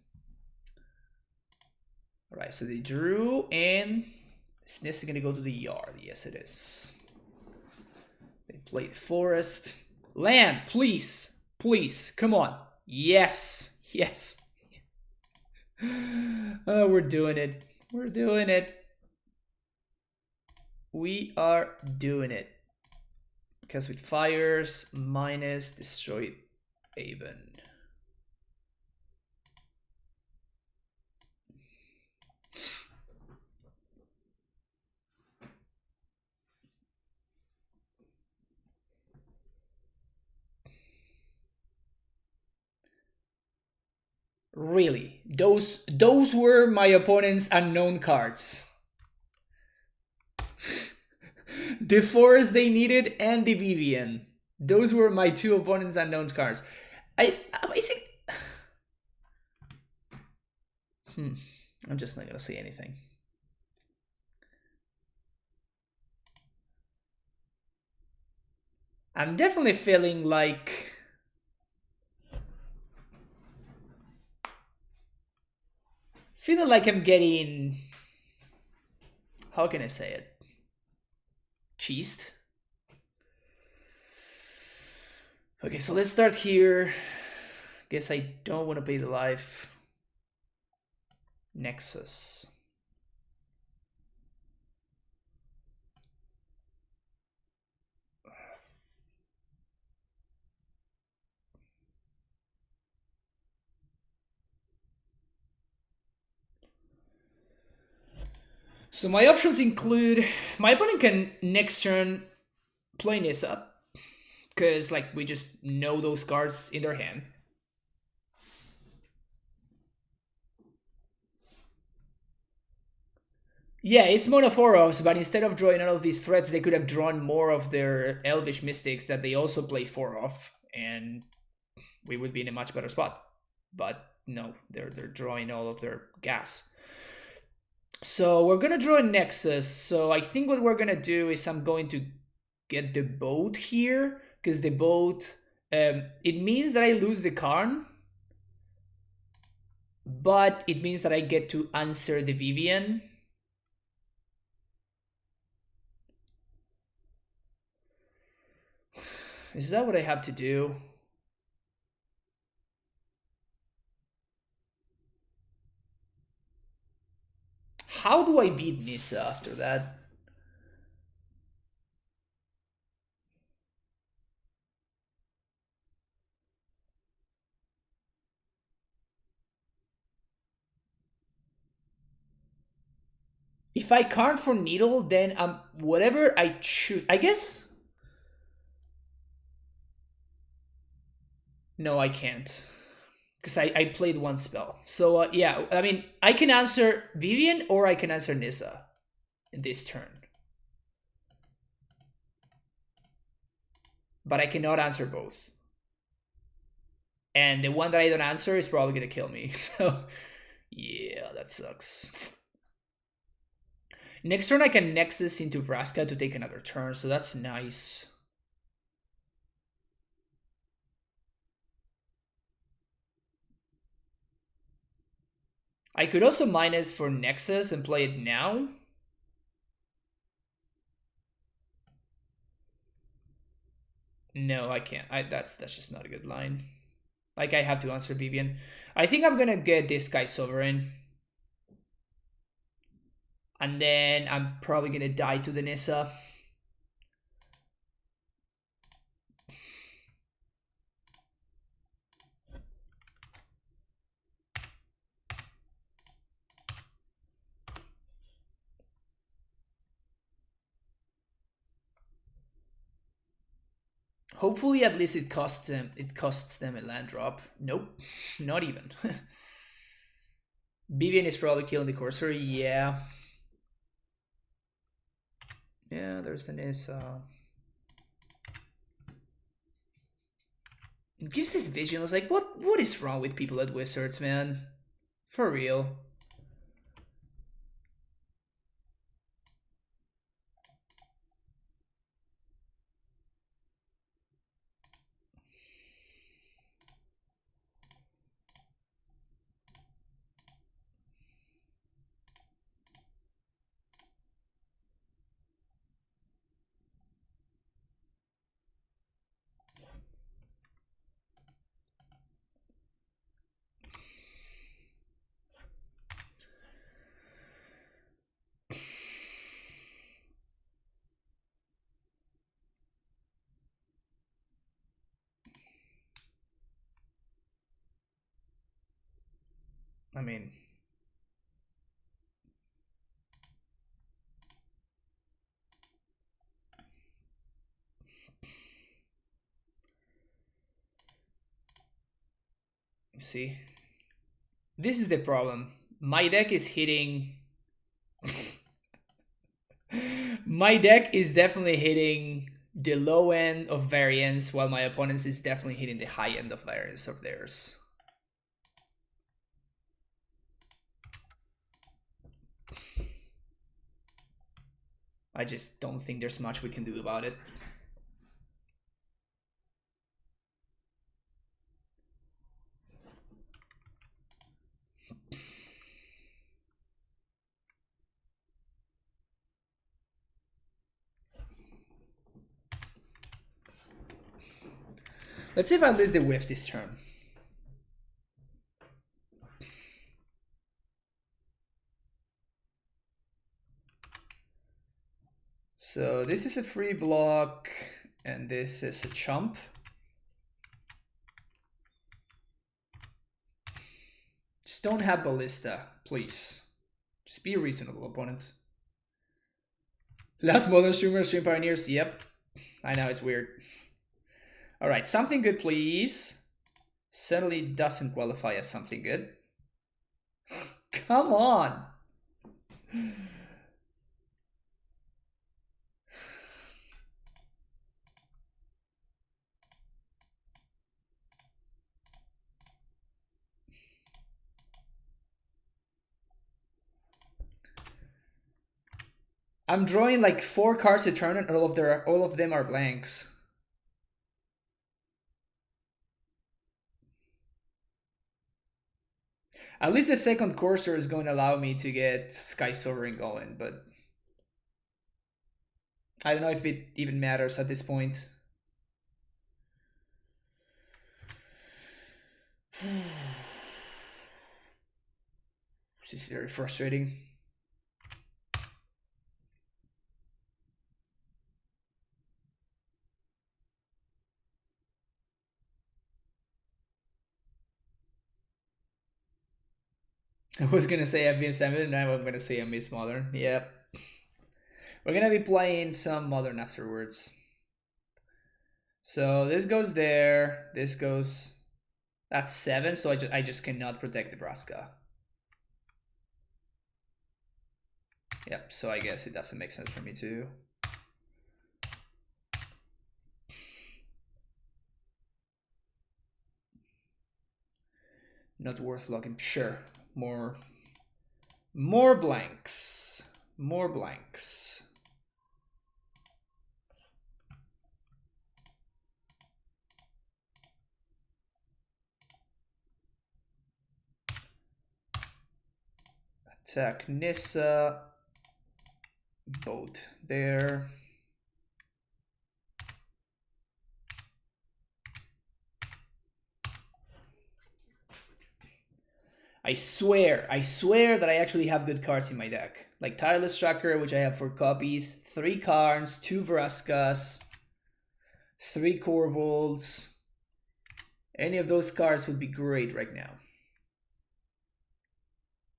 Alright, so they drew and Sniss is gonna go to the yard. Yes, it is. They played forest. Land, please. Please, come on. Yes, yes. Oh, we're doing it. We're doing it. We are doing it. Because with fires, minus, destroy Aben. Really, those were my opponent's unknown cards. The force they needed and the Vivian. Those were my two opponents' unknown cards. Basically, I'm just not gonna say anything. I'm definitely feeling like I'm getting, how can I say it? Cheesed. Okay, so let's start here. Guess I don't want to pay the life. Nexus. So my options include, my opponent can next turn play Nissa, because like we just know those cards in their hand. Yeah, it's mono 4-offs, but instead of drawing all of these threats, they could have drawn more of their Elvish Mystics that they also play 4-off, and we would be in a much better spot. But no, they're drawing all of their gas. So we're gonna draw a Nexus. So I think what we're gonna do is I'm going to get the boat here, because the boat, it means that I lose the Karn, but it means that I get to answer the Vivian. Is that what I have to do? How do I beat Nissa after that? If I can't for Needle, then whatever I choose, I guess. No, I can't, because I played one spell. So yeah, I mean, I can answer Vivian or I can answer Nissa in this turn, but I cannot answer both. And the one that I don't answer is probably gonna kill me. So yeah, that sucks. Next turn I can Nexus into Vraska to take another turn, so that's nice. I could also minus for Nexus and play it now. No, I can't. That's just not a good line. Like, I have to answer Vivian. I think I'm gonna get this guy Sovereign. And then I'm probably gonna die to the Nissa. Hopefully, at least it costs them a land drop. Nope, not even. Vivian is probably killing the Courser. Yeah. Yeah, there's the Nissa. It gives this vision. I was like, what is wrong with people at Wizards, man? For real. I mean, you see, this is the problem. My deck is hitting. My deck is definitely hitting the low end of variance, while my opponent's is definitely hitting the high end of variance of theirs. I just don't think there's much we can do about it. Let's see if I lose the whiff this turn. So this is a free block, and this is a chump. Just don't have Ballista, please. Just be a reasonable opponent. Last modern streamer, Stream Pioneers. Yep. I know, it's weird. Alright, something good, please. Certainly doesn't qualify as something good. Come on! I'm drawing like 4 cards a turn, and all of them are blanks. At least the second courser is going to allow me to get Sky Sovereign going, but I don't know if it even matters at this point. Which is very frustrating. I was gonna say FBN7, and now I'm gonna say I miss Modern. Yep. We're gonna be playing some Modern afterwards. So this goes there. This goes. That's 7. So I just cannot protect Nebraska. Yep. So I guess it doesn't make sense for me to. Not worth logging. Sure. More blanks. More blanks. Attack Nissa. Boat there. I swear that I actually have good cards in my deck. Like Tireless Tracker, which I have 4 copies, 3 Karns, 2 Vraskas, 3 Corvolds. Any of those cards would be great right now.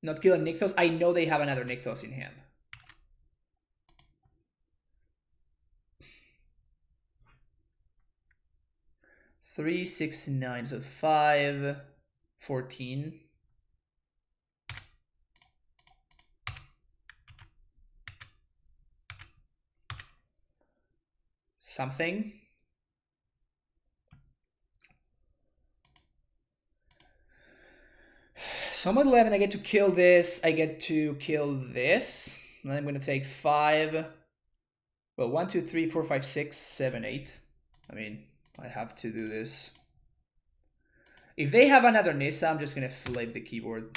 Not killing Nykthos. I know they have another Nykthos in hand. Three, 6, 9, so 5, 14. Something. So I'm at 11, I get to kill this, I get to kill this. Then I'm going to take 5. Well, 1, 2, 3, 4, 5, 6, 7, 8. I mean, I have to do this. If they have another Nissa, I'm just going to flip the keyboard.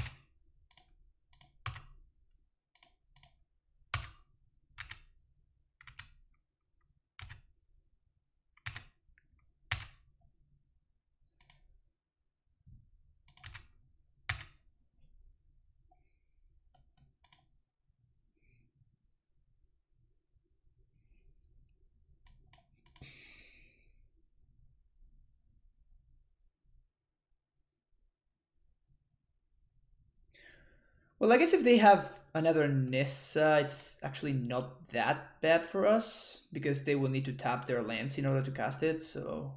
Well, I guess if they have another Nissa, it's actually not that bad for us because they will need to tap their lands in order to cast it. So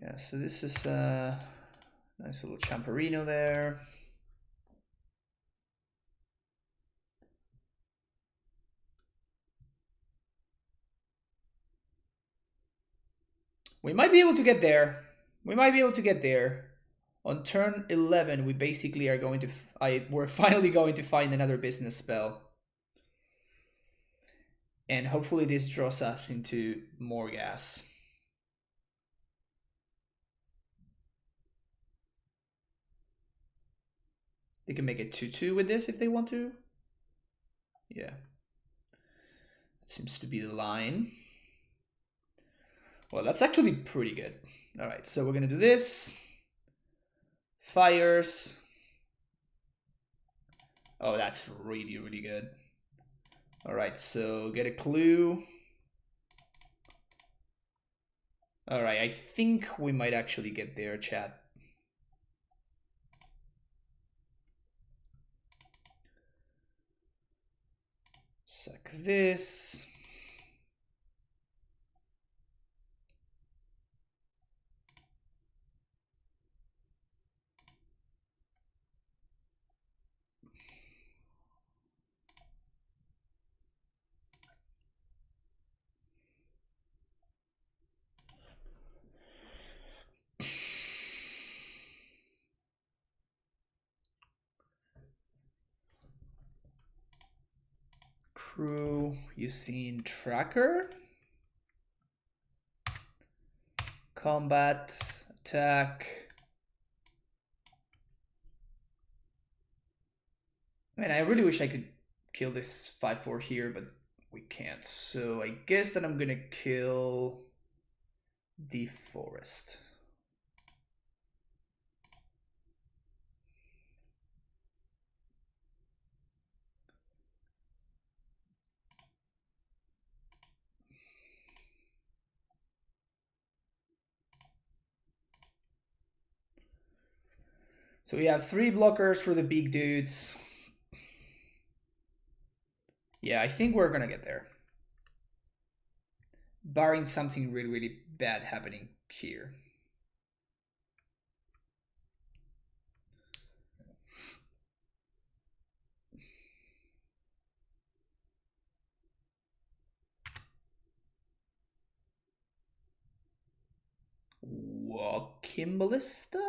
yeah, so this is a nice little Champerino there. We might be able to get there. We might be able to get there. On turn 11, we basically are going to... we're finally going to find another business spell. And hopefully this draws us into more gas. They can make it 2-2 with this if they want to. Yeah. That seems to be the line. Well, that's actually pretty good. All right, so we're going to do this. Fires. Oh, that's really, really good. All right, so get a clue. All right, I think we might actually get there, chat. Suck this. Crew, you seen Tracker? Combat, attack. I mean, I really wish I could kill this 5/4 here, but we can't. So I guess that I'm gonna kill the forest. So we have 3 blockers for the big dudes. Yeah, I think we're gonna get there. Barring something really, really bad happening here. Walking Ballista?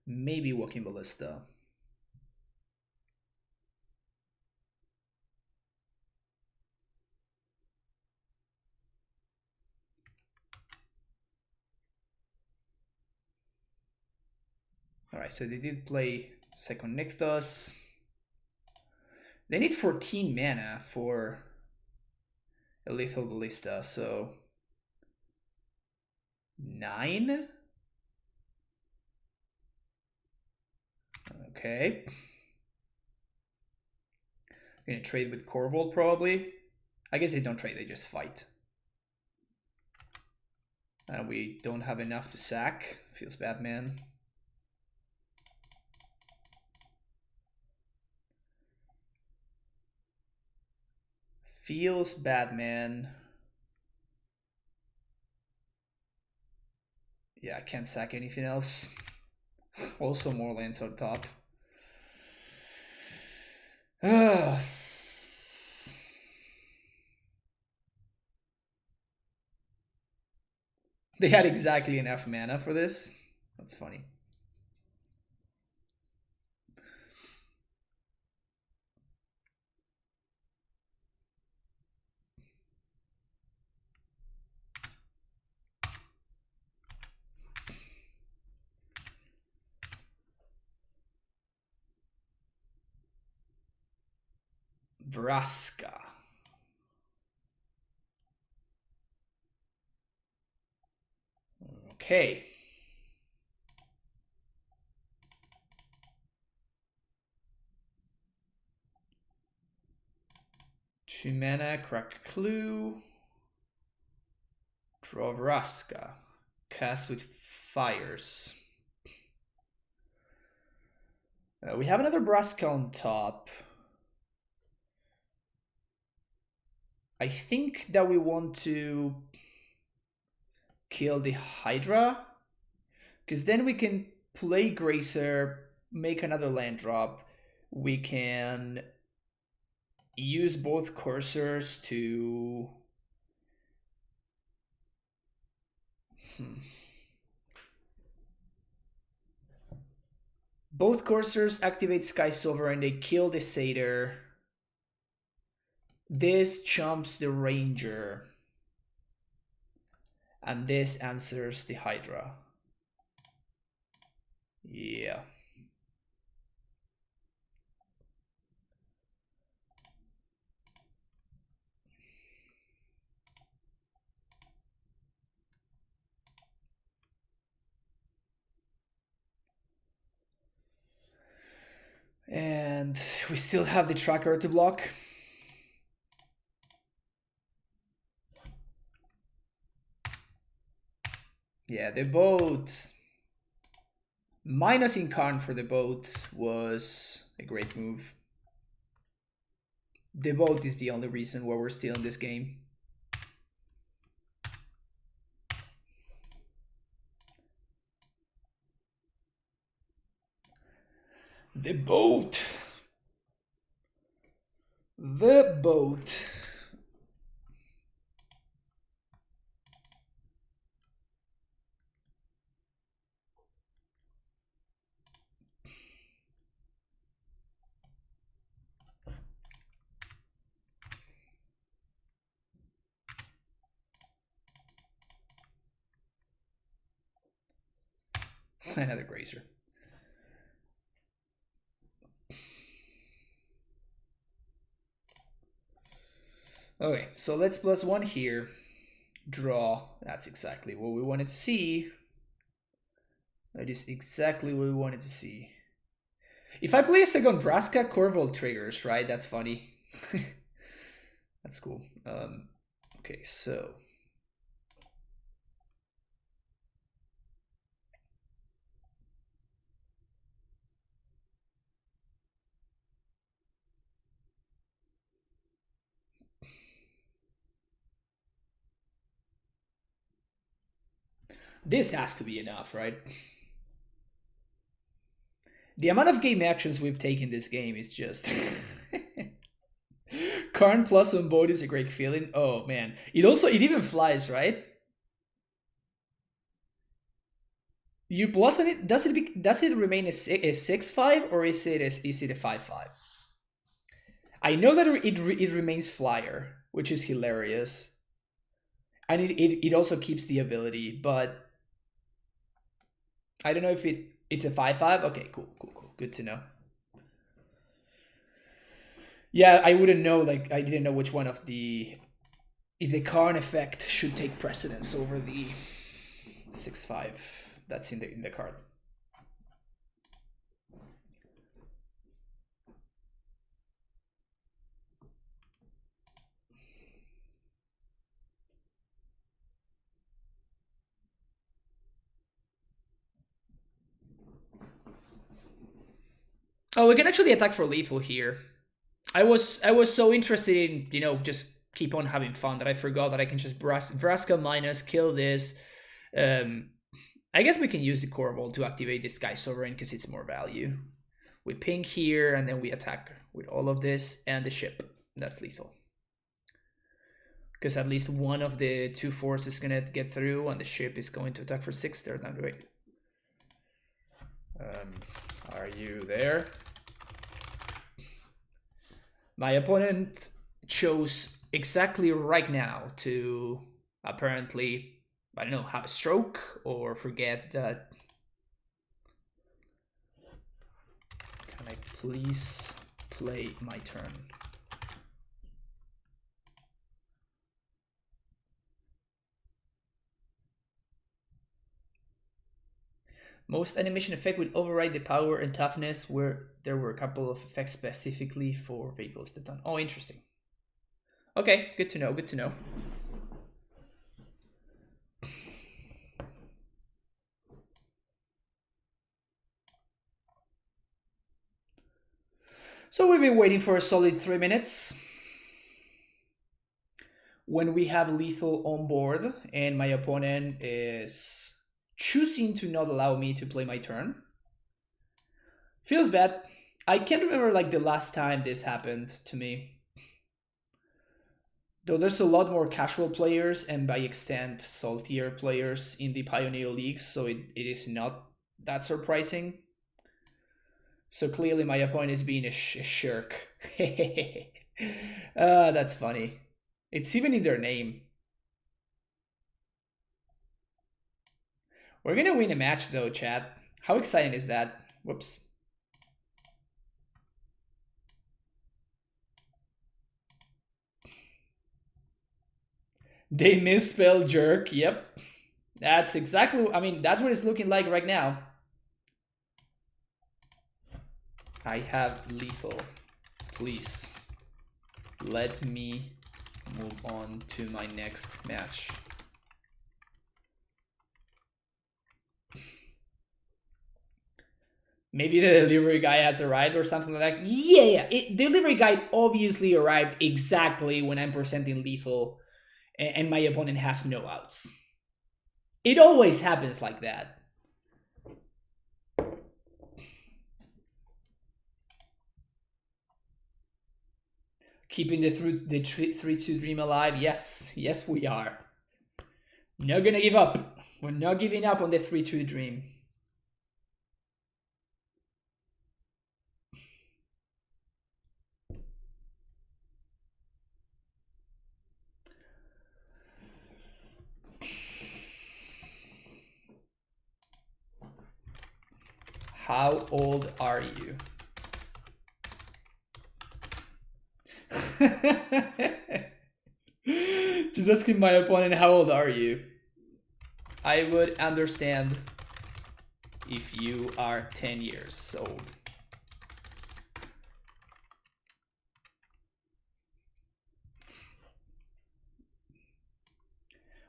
Maybe Walking Ballista. Alright, so they did play second Nykthos. They need 14 mana for a Lethal Ballista, so 9? Okay. Gonna trade with Corvold probably. I guess they don't trade, they just fight. And we don't have enough to sack. Feels bad, man. Feels bad, man. Yeah, I can't sack anything else. Also more lands on top. They had exactly enough mana for this. That's funny. Vraska. Okay. 2 mana, crack clue. Draw Vraska. Cast with fires. We have another Vraska on top. I think that we want to kill the Hydra, because then we can play Gracer, make another land drop. We can use both cursors to... Both cursors activate Sky Sovereign, they kill the Satyr. This chumps the Ranger. And this answers the Hydra. Yeah. And we still have the tracker to block. Yeah, the boat. Minus Incarn for the boat was a great move. The boat is the only reason why we're still in this game. The boat. The boat. Another Grazer. Okay, so let's +1 here. Draw. That's exactly what we wanted to see. That is exactly what we wanted to see. If I play a second Vraska, Corvold triggers, right? That's funny. That's cool. Okay, so... This has to be enough, right? The amount of game actions we've taken this game is just... Karn plus on board is a great feeling. Oh man. It even flies, right? You plus on it, does it remain a 6/5 or is it a 5/5? I know that it remains flyer, which is hilarious. And it also keeps the ability, but I don't know if it's a 5/5. Okay, cool. Good to know. Yeah, I wouldn't know, like, I didn't know which one of the... If the Karn effect should take precedence over the 6/5 that's in the card. Oh, we can actually attack for lethal here. I was so interested in, you know, just keep on having fun that I forgot that I can just Vraska minus, kill this. I guess we can use the Corvold to activate this Sky Sovereign because it's more value. We ping here and then we attack with all of this and the ship. That's lethal. Because at least one of the 2 forces is going to get through and the ship is going to attack for 6 third round. Wait. Are you there? My opponent chose exactly right now to apparently, I don't know, have a stroke or forget that. Can I please play my turn? Most animation effect would override the power and toughness, where there were a couple of effects specifically for vehicles that done. Oh, interesting. Okay, good to know, good to know. So we've been waiting for a solid 3 minutes. When we have lethal on board and my opponent is choosing to not allow me to play my turn. Feels bad. I can't remember like the last time this happened to me. Though there's a lot more casual players and by extent saltier players in the Pioneer Leagues, so it is not that surprising. So clearly my opponent is being a shirk. That's funny. It's even in their name. We're gonna win a match though, chat. How exciting is that? Whoops. They misspell jerk. Yep. That's exactly, I mean, that's what it's looking like right now. I have lethal. Please let me move on to my next match. Maybe the delivery guy has arrived or something like that. Yeah. Delivery guy obviously arrived exactly when I'm presenting lethal and my opponent has no outs. It always happens like that. Keeping the 3-2 dream alive. Yes, we are. Not gonna give up. We're not giving up on the 3-2 dream. How old are you? Just asking my opponent, how old are you? I would understand if you are 10 years old.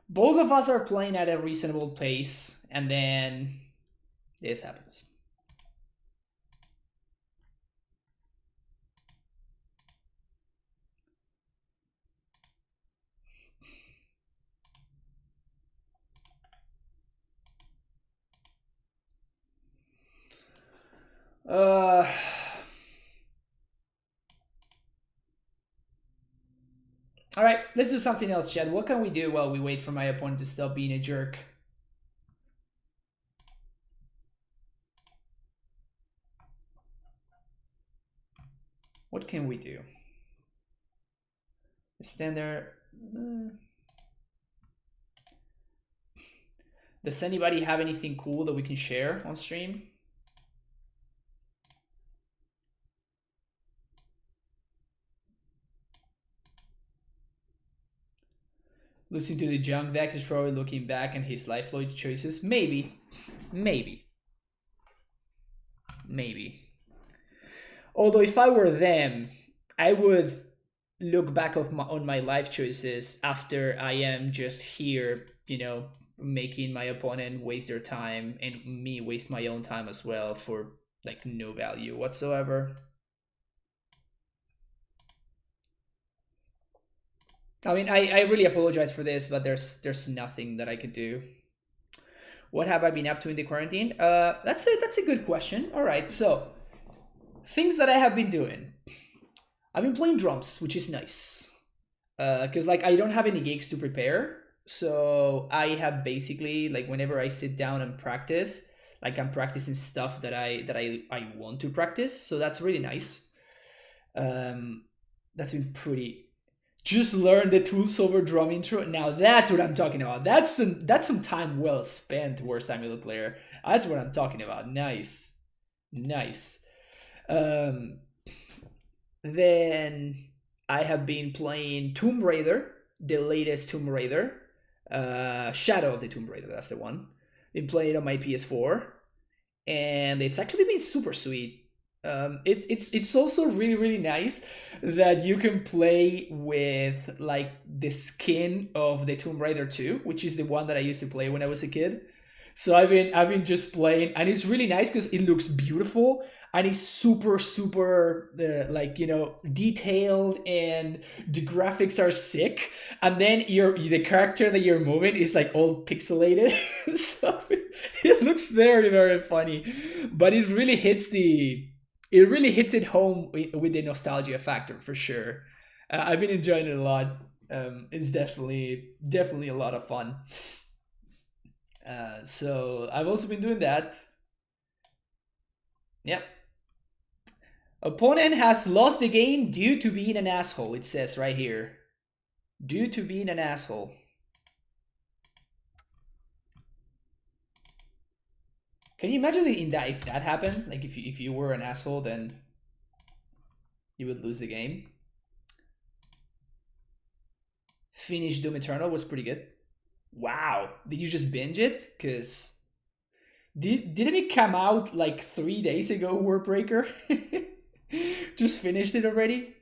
Both of us are playing at a reasonable pace, and then this happens. All right, let's do something else, Chad. What can we do while we wait for my opponent to stop being a jerk? What can we do? Stand there. Does anybody have anything cool that we can share on stream? Losing to the junk deck is probably looking back and his life flow choices. Maybe. Although if I were them, I would look back on my life choices after I am just here, making my opponent waste their time and me waste my own time as well for like no value whatsoever. I mean, I really apologize for this, but there's nothing that I could do. What have I been up to in the quarantine? That's a good question. All right, so things that I have been doing. I've been playing drums, which is nice. Because like I don't have any gigs to prepare, so I have basically like whenever I sit down and practice, like I'm practicing stuff that I want to practice. So that's really nice. That's been pretty. Just learn the tools over drum intro. Now that's what I'm talking about. That's some time well spent, War Samuel player. That's what I'm talking about. Nice. Then I have been playing Tomb Raider, the latest Tomb Raider. Shadow of the Tomb Raider, that's the one. Been playing it on my PS4. And it's actually been super sweet. It's also really nice that you can play with like the skin of the Tomb Raider 2, which is the one that I used to play when I was a kid. So I've been just playing, and it's really nice because it looks beautiful and it's super like detailed, and the graphics are sick. And then the character that you're moving is like all pixelated and stuff. It looks very funny, but it really hits it home with the nostalgia factor for sure. I've been enjoying it a lot. It's definitely a lot of fun. So I've also been doing that. Yep. Opponent has lost the game due to being an asshole. It says right here, due to being an asshole. Can you imagine in that if that happened? Like if you were an asshole, then you would lose the game. Finish Doom Eternal was pretty good. Wow, did you just binge it? Cause didn't it come out like 3 days ago? Warbreaker, just finished it already.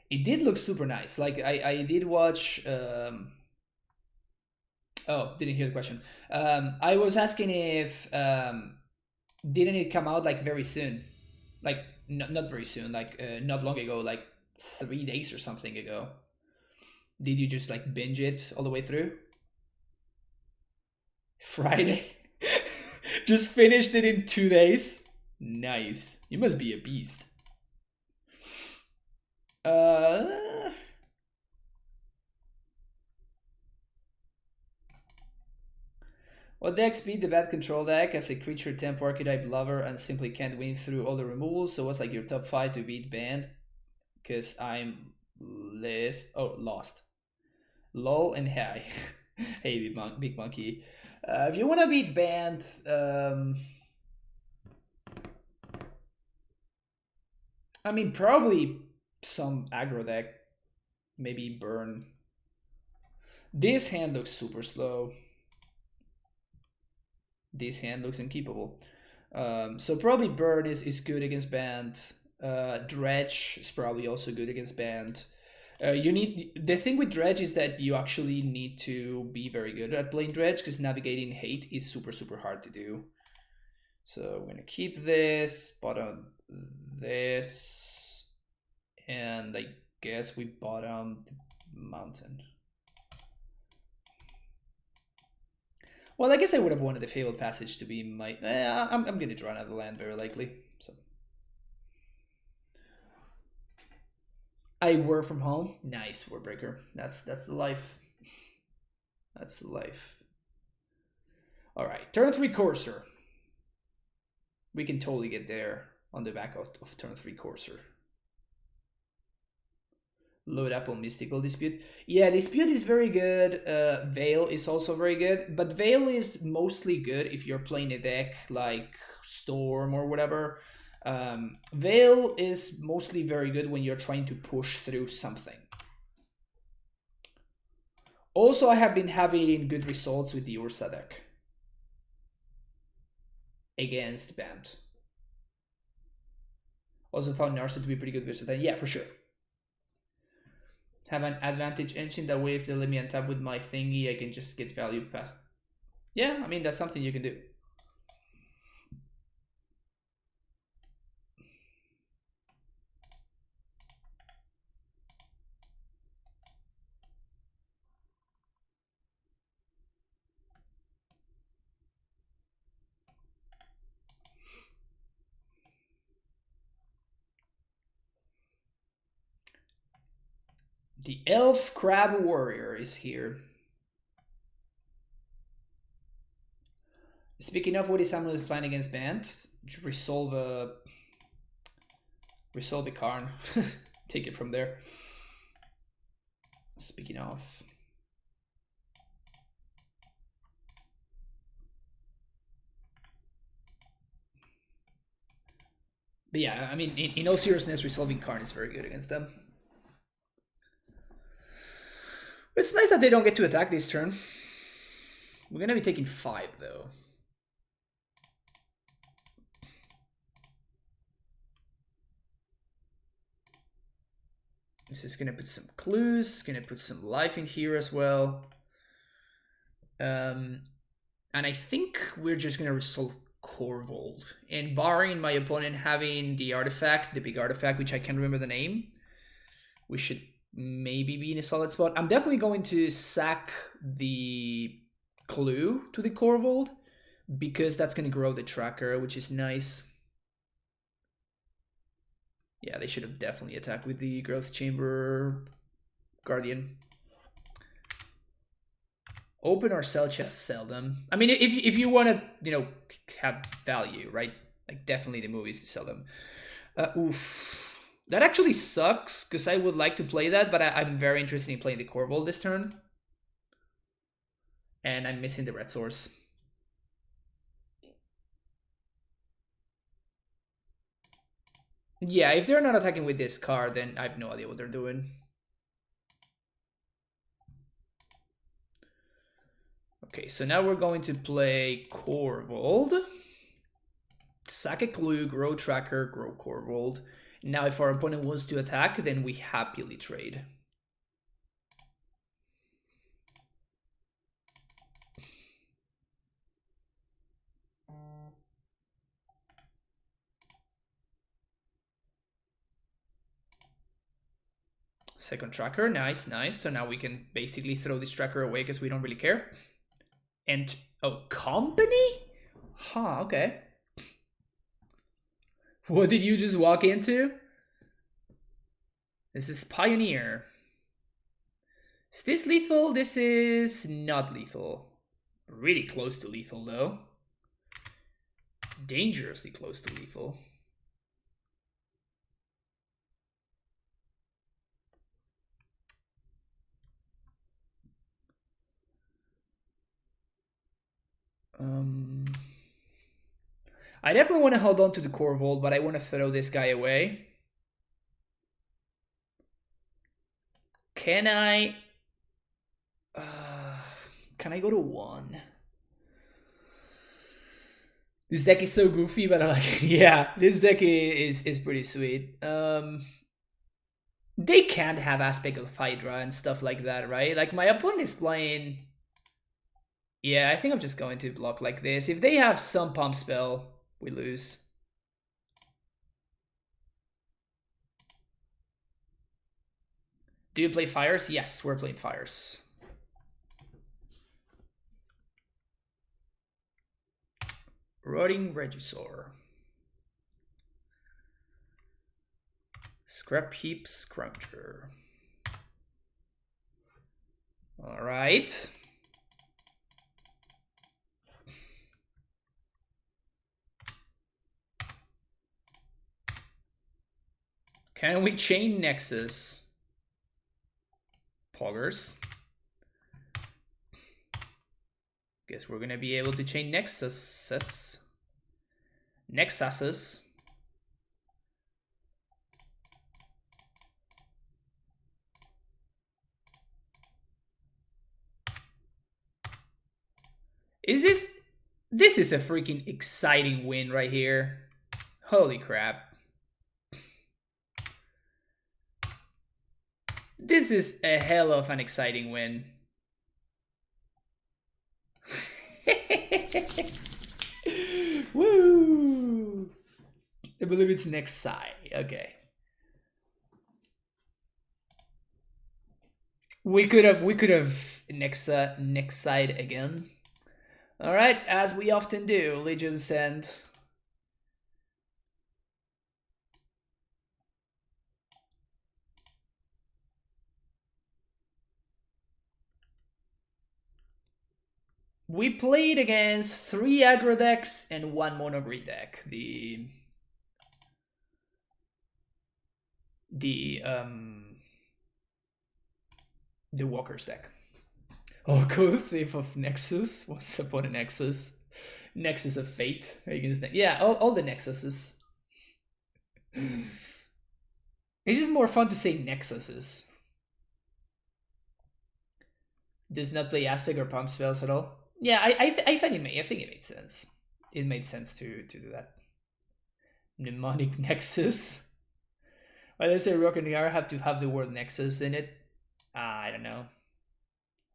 It did look super nice. Like I did watch. Oh, didn't hear the question. I was asking if didn't it come out like very soon, like not very soon, like not long ago, like 3 days or something ago. Did you just like binge it all the way through? Friday. Just finished it in 2 days. Nice. You must be a beast. Uh, what decks beat the bad control deck as a creature temp archetype lover and simply can't win through all the removals? So what's like your top five to beat banned? Because I'm lost. Lol and hi. Hey, big monkey. If you want to beat banned, I mean, probably some aggro deck. Maybe burn. This hand looks super slow. This hand looks unkeepable. So probably burn is good against banned. Dredge is probably also good against banned. You need the thing with dredge is that you actually need to be very good at playing dredge because navigating hate is super hard to do. So we're gonna keep this, bottom this, and I guess we bottom the mountain. Well, I guess I would have wanted the Fabled Passage to be my. I'm gonna draw another land very likely. So I work from home. Nice, Warbreaker. That's the life. That's the life. All right, turn 3 Courser. We can totally get there on the back of turn 3 Courser. Load up on Mystical Dispute. Yeah, Dispute is very good. Veil is also very good, but Veil is mostly good if you're playing a deck like Storm or whatever. Veil is mostly very good when you're trying to push through something. Also, I have been having good results with the Ursa deck against Bant. Also found Narset to be pretty good versus that. Yeah, for sure. Have an advantage engine, that way if they let me untap with my thingy, I can just get value past. Yeah, I mean, that's something you can do. The Elf Crab Warrior is here. Speaking of what is Samuel's plan against Bant, resolve a Karn. Take it from there. Speaking of. But yeah, I mean, in all seriousness, resolving Karn is very good against them. It's nice that they don't get to attack this turn. We're gonna be taking 5 though. This is gonna put some clues, gonna put some life in here as well. And I think we're just gonna resolve Corvold. And barring my opponent having the artifact, the big artifact, which I can't remember the name, we should maybe be in a solid spot. I'm definitely going to sack the clue to the Corvold because that's gonna grow the tracker, which is nice. Yeah, they should have definitely attacked with the Growth Chamber Guardian. Open or sell chests, sell them. I mean, if you want to, you know, have value, right? Like, definitely the move is to sell them. Oof. That actually sucks, because I would like to play that, but I'm very interested in playing the Corvold this turn. And I'm missing the red source. Yeah, if they're not attacking with this card, then I have no idea what they're doing. Okay, so now we're going to play Corvold. Sack a clue, grow tracker, grow Corvold. Now if our opponent wants to attack, then we happily trade. Second tracker, nice, nice. So now we can basically throw this tracker away because we don't really care. And, oh, company? Huh, okay. What did you just walk into? This is Pioneer. Is this lethal? This is not lethal. Really close to lethal, though. Dangerously close to lethal. I definitely want to hold on to the Corvold, but I want to throw this guy away. Can I... can I go to 1? This deck is so goofy, but I like it. Yeah, this deck is pretty sweet. They can't have Aspect of Hydra and stuff like that, right? Like, my opponent is playing... Yeah, I think I'm just going to block like this. If they have some pump spell, we lose. Do you play fires? Yes, we're playing fires. Rotting Regisaur. Scrap Heap Scrounger. All right. Can we chain Nexus? Poggers. Guess we're gonna be able to chain Nexuses. Is this... This is a freaking exciting win right here. Holy crap. This is a hell of an exciting win. Woo! I believe it's next side. Okay. We could have next side again. All right, as we often do, Legion Ascent. We played against 3 aggro decks and 1 mono green deck. The Walker's deck. Oh, cool. Thief of Nexus. What's upon a Nexus? Nexus of Fate. Yeah, all the Nexuses. It's just more fun to say Nexuses. Does not play aspect or pump spells at all. Yeah, I think I think it made sense. It made sense to do that. Mnemonic Nexus. Why does a Rock and VR have to have the word Nexus in it? I don't know.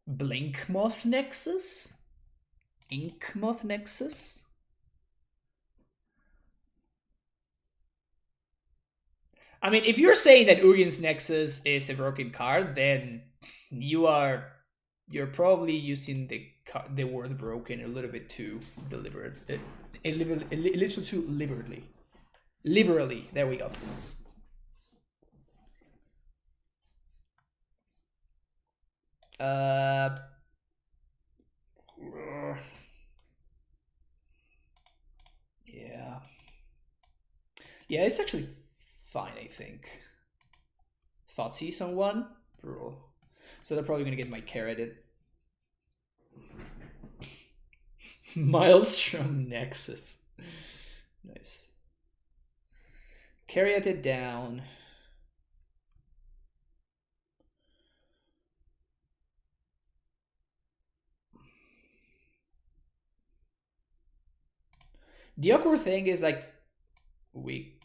Blink Moth Nexus? Ink Moth Nexus? I mean, if you're saying that Ugin's Nexus is a broken card, then you're probably using the word broken a little bit too deliberate, a little too liberally. There we go. Yeah. Yeah, it's actually fine, I think. Thoughtseize on one? Brutal. So they're probably gonna get my carroted. Maelstrom Nexus. Nice. Carry it down. The awkward thing is like we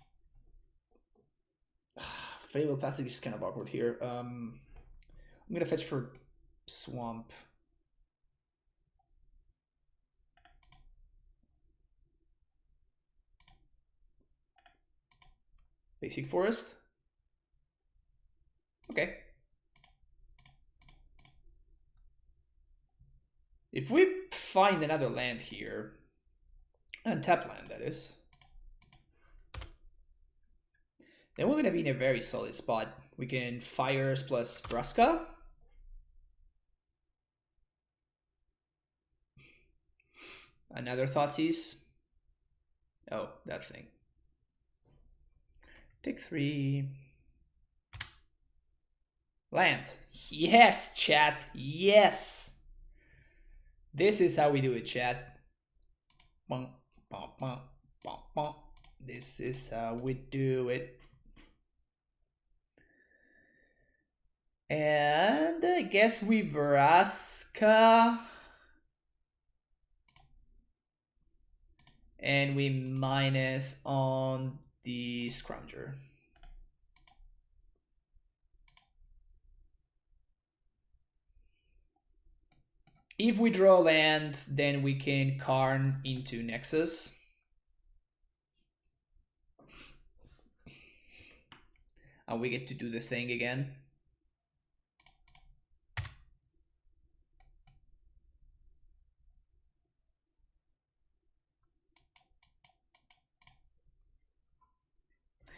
Fable Passive is kind of awkward here. I'm gonna fetch for Swamp. Basic Forest. Okay. If we find another land here, untap land that is, then we're gonna be in a very solid spot. We can Fires plus Braska. Another Thoughtseize. Oh, that thing. Take 3. Land. Yes, chat. Yes. This is how we do it, chat. This is how we do it. And I guess we Vraska. And we minus on the Scrounger. If we draw land, then we can Karn into Nexus. And we get to do the thing again.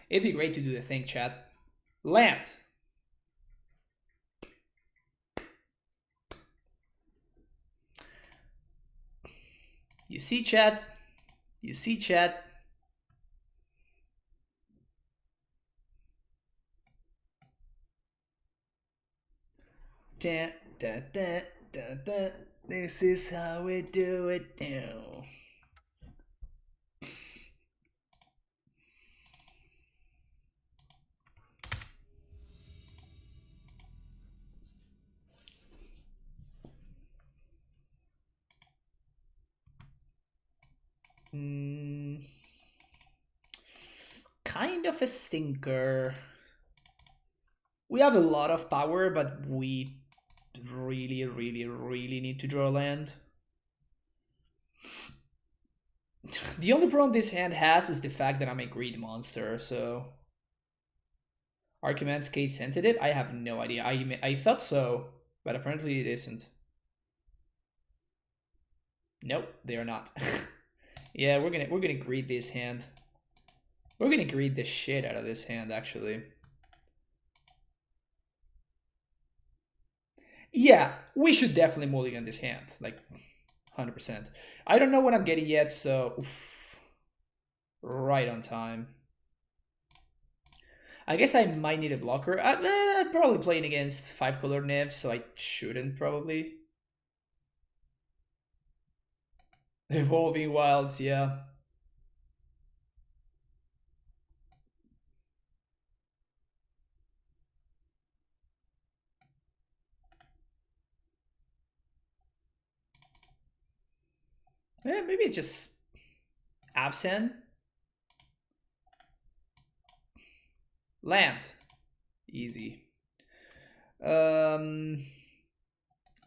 It'd be great to do the thing, chat. Land. You see, chat? You see, chat? Da, da, da, da, da. This is how we do it now. Kind of a stinker. We have a lot of power, but we really, really, really need to draw land. The only problem this hand has is the fact that I'm a greed monster, so... Are Cade sensitive? I have no idea. I thought so, but apparently it isn't. Nope, they are not. Yeah, we're gonna greed this hand. We're gonna greed the shit out of this hand, actually. Yeah, we should definitely mulligan this hand, like 100%. I don't know what I'm getting yet, so oof, right on time. I guess I might need a blocker. I'm probably playing against 5-color Niv, so I shouldn't probably. Evolving Wilds, yeah. Maybe it's just Abzan. Land. Easy.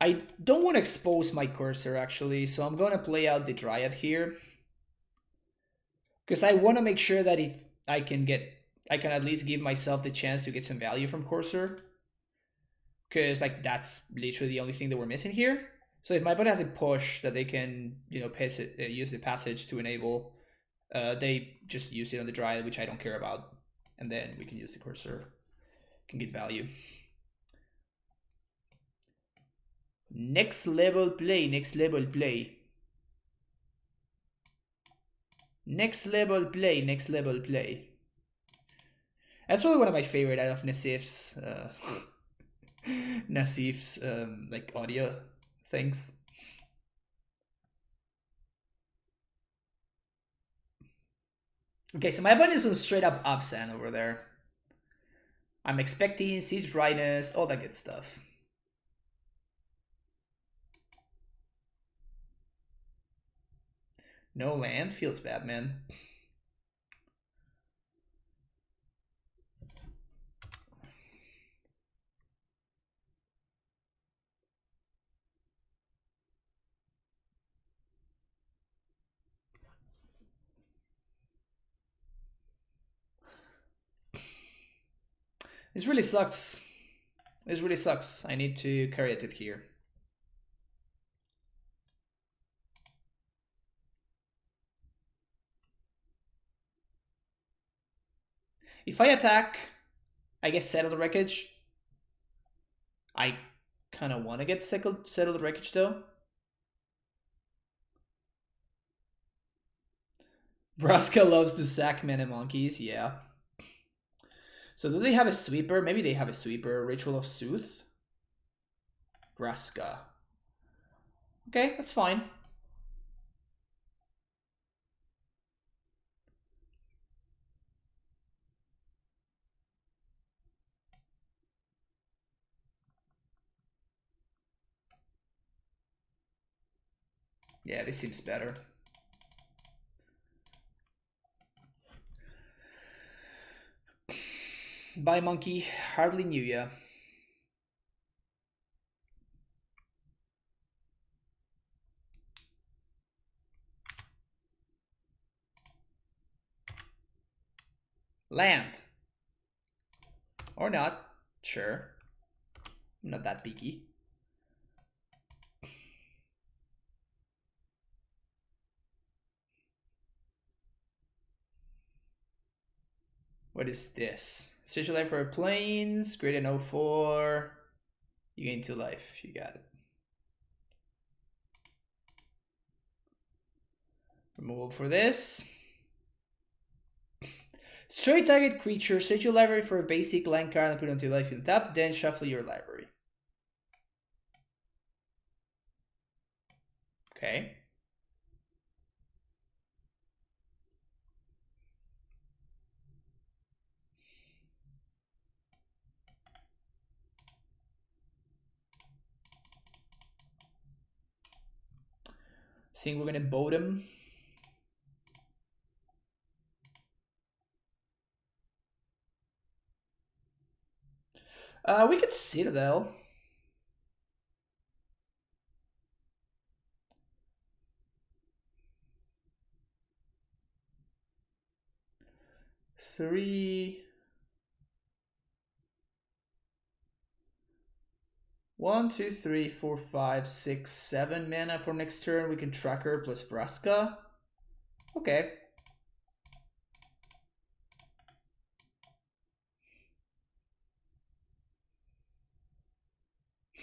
I don't want to expose my cursor actually, so I'm going to play out the Dryad here. Because I want to make sure that if I can at least give myself the chance to get some value from cursor. Because like that's literally the only thing that we're missing here. So if my opponent has a push that they can, use the passage to enable, they just use it on the Dryad, which I don't care about. And then we can use the cursor, can get value. Next level play, next level play. Next level play, next level play. That's probably one of my favorite out of Nassif's like audio things. Okay, so my opponent is on straight up Abzan over there. I'm expecting Siege Dryness, all that good stuff. No land feels bad, man. This really sucks. This really sucks. I need to carry it here. If I attack, I guess Settle the Wreckage. I kind of want to get Settle the Wreckage though. Vraska loves to sack men and monkeys, yeah. So do they have a sweeper? Maybe they have a sweeper. Ritual of Sooth. Vraska. Okay, that's fine. Yeah, this seems better. Bye, monkey. Hardly knew ya. Land. Or not. Sure. Not that picky. What is this? Social life for planes. Great in 04. You gain 2 life. You got it. Removal for this. Straight target creature. Search your library for a basic land card and put it onto life in tap. Then shuffle your library. Okay. Think we're gonna boat him. We could Citadel. Three. 1, 2, 3, 4, 5, 6, 7 mana for next turn. We can Tracker plus Vraska. Okay.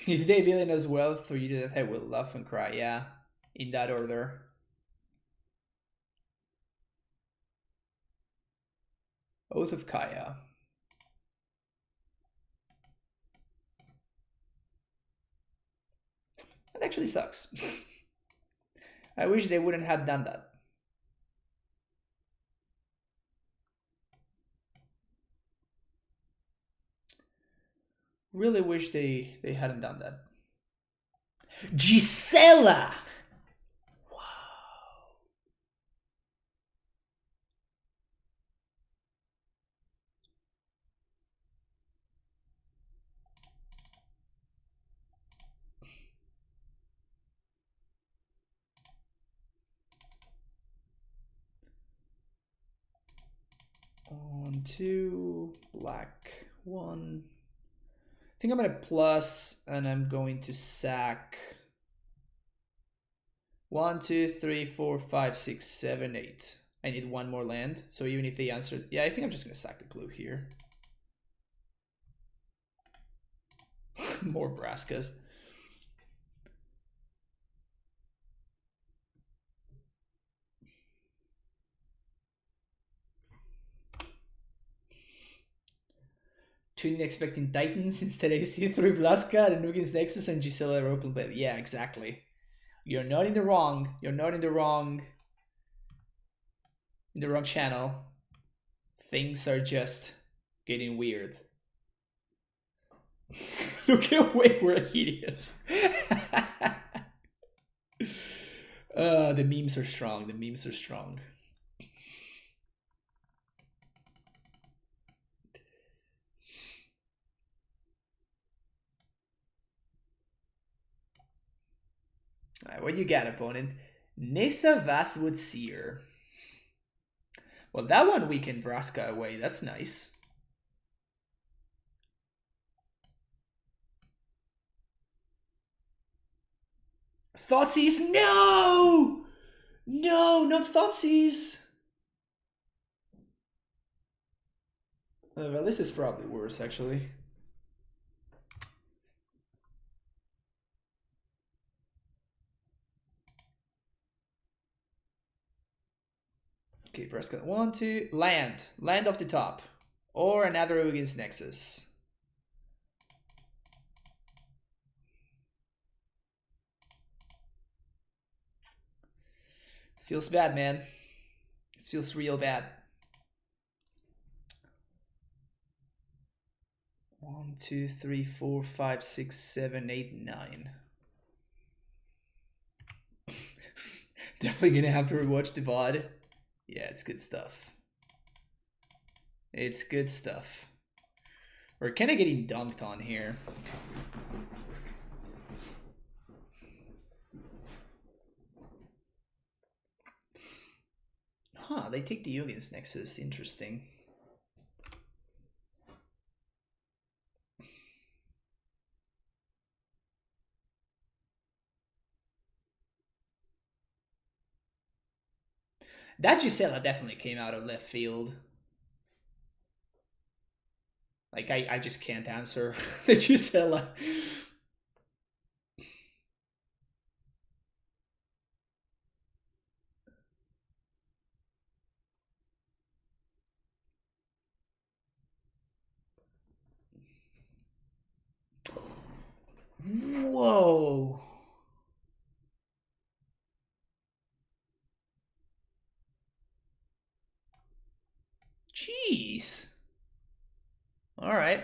If they villain as well, 3 to that, I will laugh and cry. Yeah, in that order. Oath of Kaya. That actually sucks. I wish they wouldn't have done that. Really wish they hadn't done that. Gisela! Wow. green 2, black 1. I think I'm gonna plus, and I'm going to sack 1, 2, 3, 4, 5, 6, 7, 8. I need one more land, so even if they answer, yeah, I think I'm just gonna sack the clue here. More Braskas. Tuning expecting Titans, instead I see 3 Blaska, and Nuggins Nexus, and Gisela open blade. Yeah, exactly. You're not in the wrong. You're not in the wrong channel. Things are just getting weird. Look away, we're hideous. The memes are strong. The memes are strong. Alright, what you got, opponent? Nissa Vastwood Seer. Well, that one we can Vraska away. That's nice. Thoughtseize? No! No, not Thoughtseize! Well, this is probably worse, actually. Okay, press 1, 2, land. Land off the top. Or another against Nexus. It feels bad, man. It feels real bad. 1, 2, 3, 4, 5, 6, 7, 8, 9. Definitely gonna have to rewatch the VOD. Yeah, it's good stuff. It's good stuff. We're kind of getting dunked on here. Huh, they take the Yugin's Nexus. Interesting. That Gisela definitely came out of left field. Like, I just can't answer the Gisela. Whoa. Jeez. All right.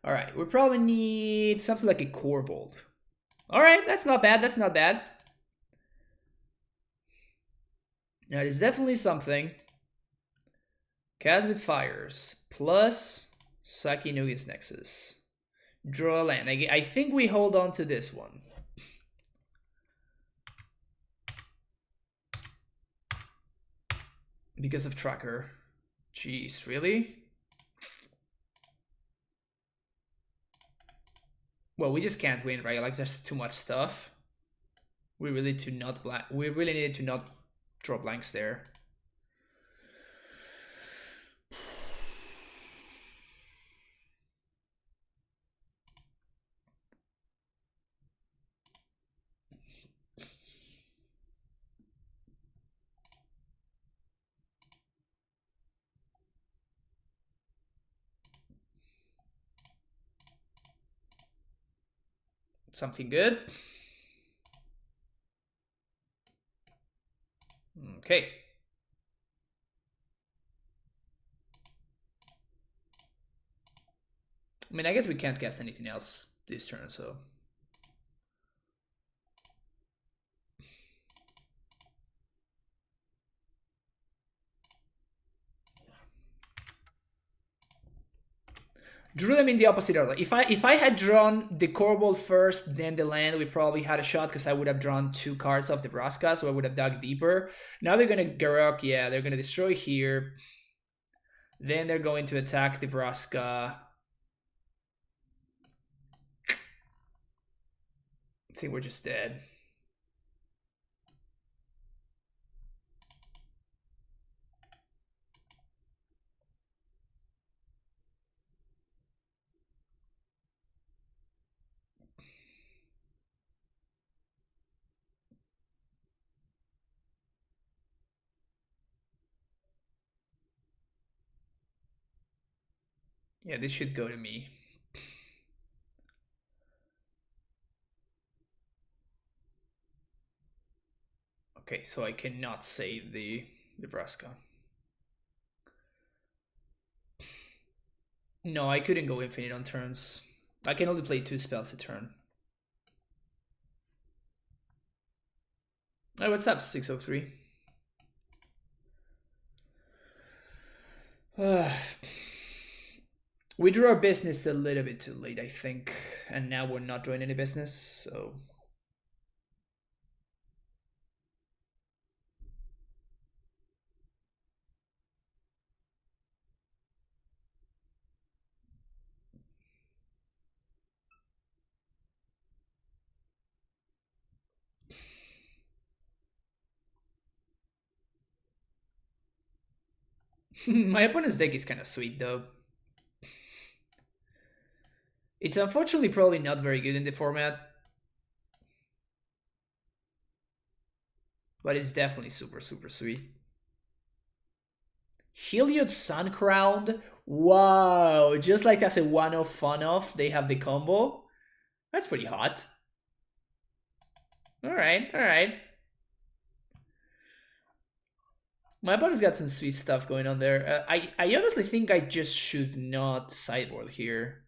All right, we probably need something like a Corvold. All right, that's not bad. That's not bad. Now, there's definitely something. Cast with Fires plus Saki Nugi's Nexus. Draw a land. I think we hold on to this one. Because of Tracker. Jeez, really? Well, we just can't win, right? Like, there's too much stuff. We really need to not draw blanks there. Something good. Okay. I mean, I guess we can't cast anything else this turn, so. Drew them in the opposite order. If I had drawn the Corvold first, then the land, we probably had a shot because I would have drawn 2 cards off Nebraska, so I would have dug deeper. Now they're gonna Garruk, yeah, they're gonna destroy here. Then they're going to attack Nebraska. I think we're just dead. Yeah, this should go to me. Okay, so I cannot save the Nebraska. No, I couldn't go infinite on turns. I can only play 2 spells a turn. Oh, what's up, 603? We drew our business a little bit too late, I think. And now we're not drawing any business, so... My opponent's deck is kind of sweet, though. It's unfortunately probably not very good in the format. But it's definitely super, super sweet. Heliod Suncrowned? Wow, just like as a one-off fun-off, they have the combo. That's pretty hot. Alright, alright. My opponent's got some sweet stuff going on there. I honestly think I just should not sideboard here.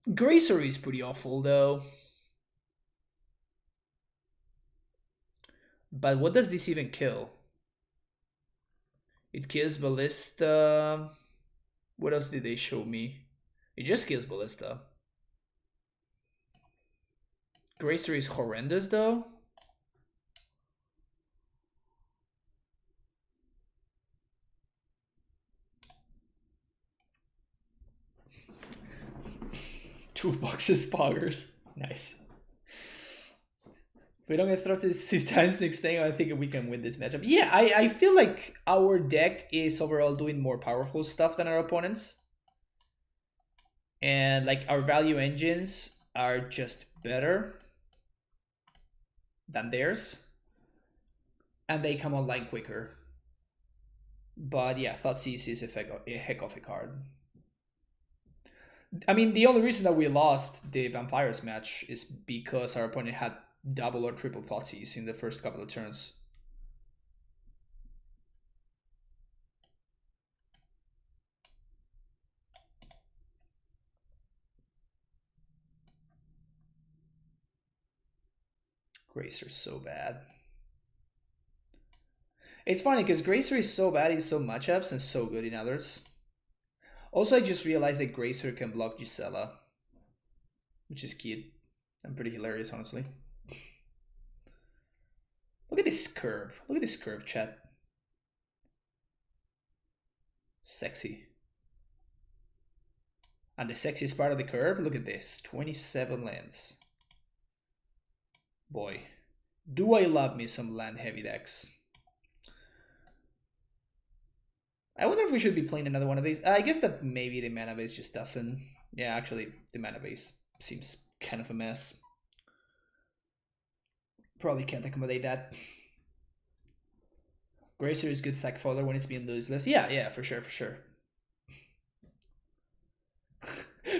Gracery is pretty awful, though. But what does this even kill? It kills Ballista. What else did they show me? It just kills Ballista. Gracery is horrendous, though. Two boxes poggers. Nice. If we don't get thrown to 2 times next time, I think we can win this matchup. Yeah, I feel like our deck is overall doing more powerful stuff than our opponents. And like our value engines are just better than theirs. And they come online quicker. But yeah, Thoughtseize is a heck of a card. I mean, the only reason that we lost the Vampires match is because our opponent had double or triple Thoughtseize in the first couple of turns. Gracer's so bad. It's funny because Gracer is so bad in some matchups and so good in others. Also, I just realized that Gracer can block Gisela, which is cute and pretty hilarious, honestly. Look at this curve. Look at this curve, chat. Sexy. And the sexiest part of the curve, look at this. 27 lands. Boy, do I love me some land heavy decks. I wonder if we should be playing another one of these. I guess that maybe the mana base just doesn't. Yeah, actually, the mana base seems kind of a mess. Probably can't accommodate that. Gracer is good sack fodder when it's being looseless. Yeah, for sure, for sure.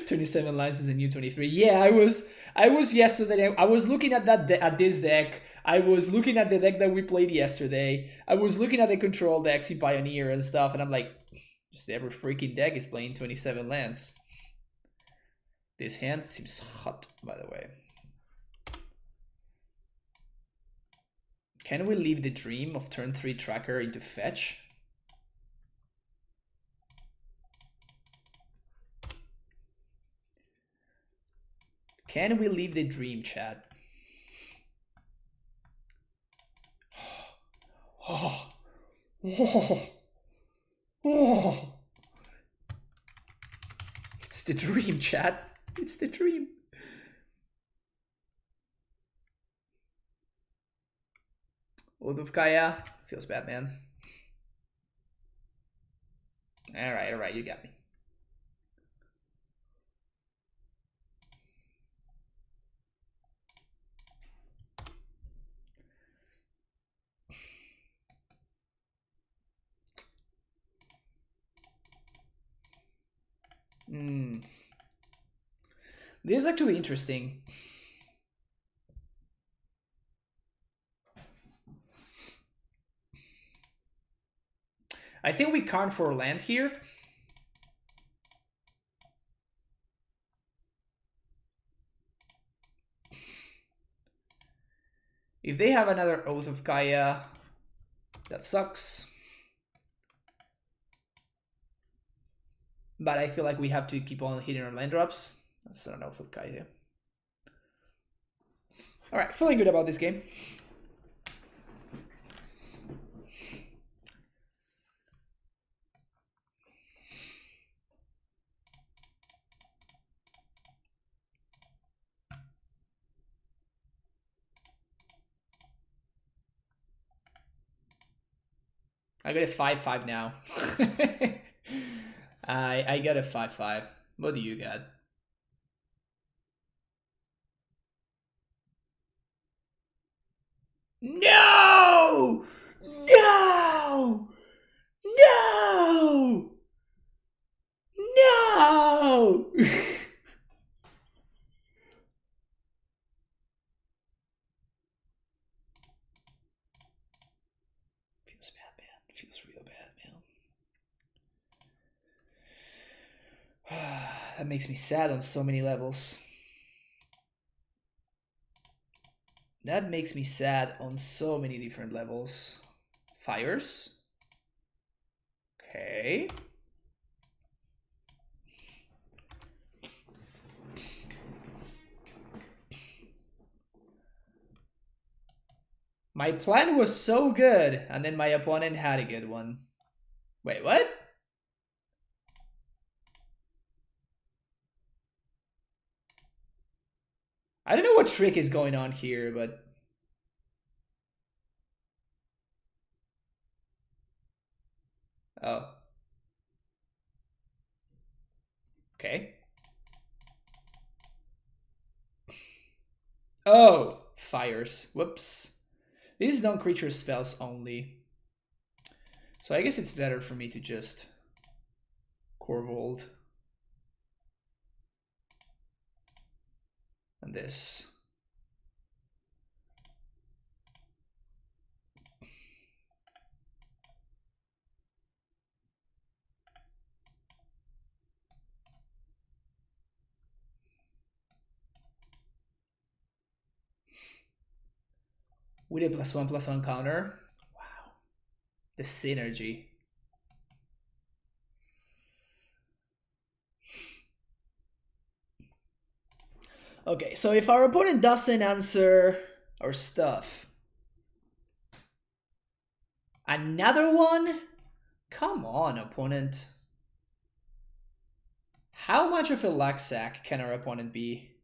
27 lines is the new 23. Yeah, I was yesterday. I was looking at at this deck. I was looking at the deck that we played yesterday. I was looking at the control decks in Pioneer and stuff, and I'm like, just every freaking deck is playing 27 lands. This hand seems hot, by the way. Can we leave the dream of turn 3 tracker into fetch? Can we leave the dream, chat? Oh. Oh. Oh. It's the dream, chat. It's the dream. Odovkaya. Feels bad, man. Alright, you got me. This is actually interesting. I think we can't for land here. If they have another Oath of Gaia, that sucks. But I feel like we have to keep on hitting our land drops. That's not an Oath of Gaia. Alright, feeling good about this game. I got a 5-5 now. I got a 5-5. What do you got? No! No! No! No! Feels bad, man. Feels real bad, man. That makes me sad on so many levels. That makes me sad on so many different levels. Fires. Okay. My plan was so good, and then my opponent had a good one. Wait, what? I don't know what trick is going on here, but... Oh. Okay. Oh, fires. Whoops. These non-creature spells only. So I guess it's better for me to just Corvold. And this. With a +1/+1 counter. Wow. The synergy. Okay, so if our opponent doesn't answer our stuff. Another one? Come on, opponent. How much of a luck sack can our opponent be?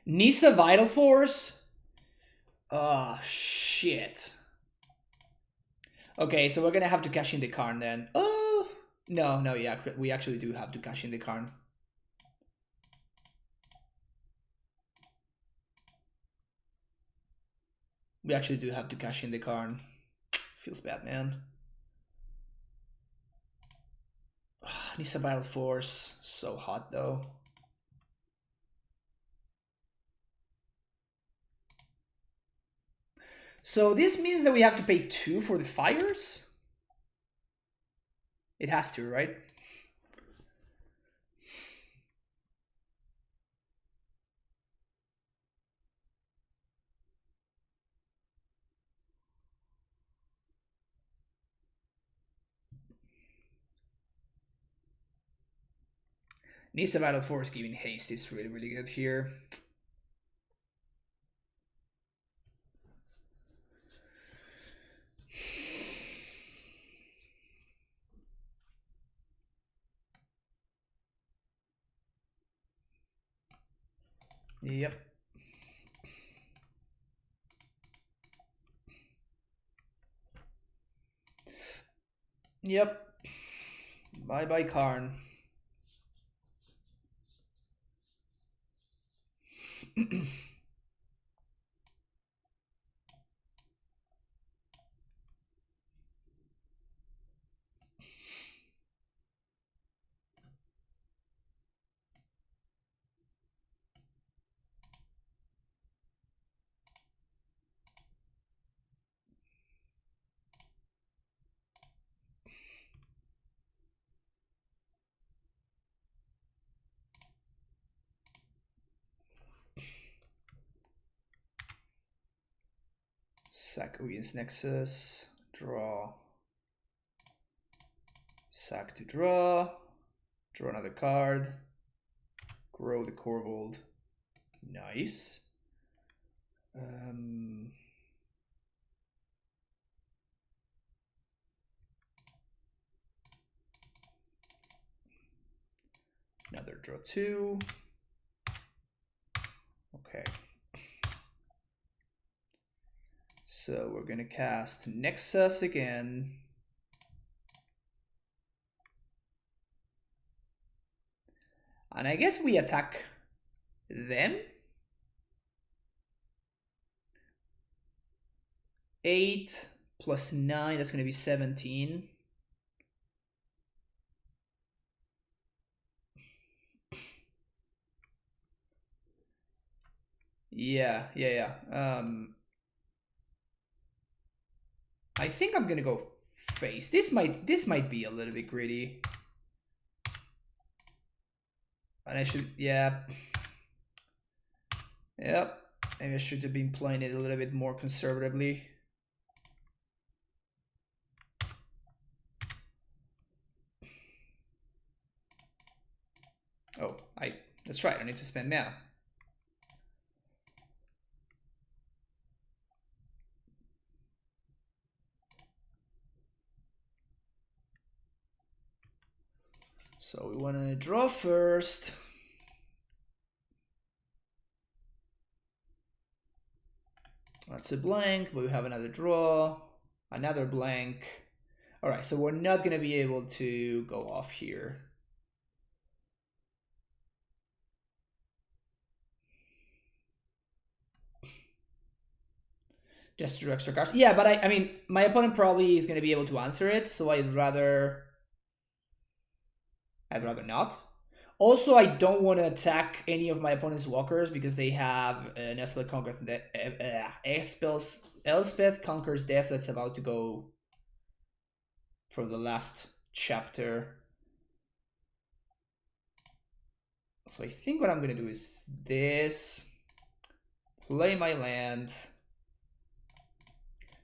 Nisa Vital Force? Oh, shit. Okay, so we're gonna have to cash in the Karn then. Oh, no, yeah, we actually do have to cash in the Karn. We actually do have to cash in the Karn. Feels bad, man. Oh, Nisa Vital Force. So hot, though. So this means that we have to pay 2 for the fires? It has to, right? Needs a Vital Force giving haste is really, really good here. Yep. Yep. Bye bye, Karn. Sack against Nexus. Draw. Sack to draw. Draw another card. Grow the Corvold. Nice. Another draw 2. Okay. So we're gonna cast Nexus again. And I guess we attack them. 8 plus 9, that's gonna be 17. Yeah. I think I'm gonna go face. This might be a little bit greedy. And I should, yeah. Yep. Maybe I should have been playing it a little bit more conservatively. Oh, that's right, I need to spend mana. So we want to draw first. That's a blank, but we have another draw, another blank. All right, so we're not going to be able to go off here. Just draw extra cards. Yeah, but I mean, my opponent probably is going to be able to answer it, so I'd rather not. Also, I don't want to attack any of my opponent's walkers because they have an Elspeth Conquers Death that's about to go from the last chapter. So I think what I'm going to do is this. Play my land.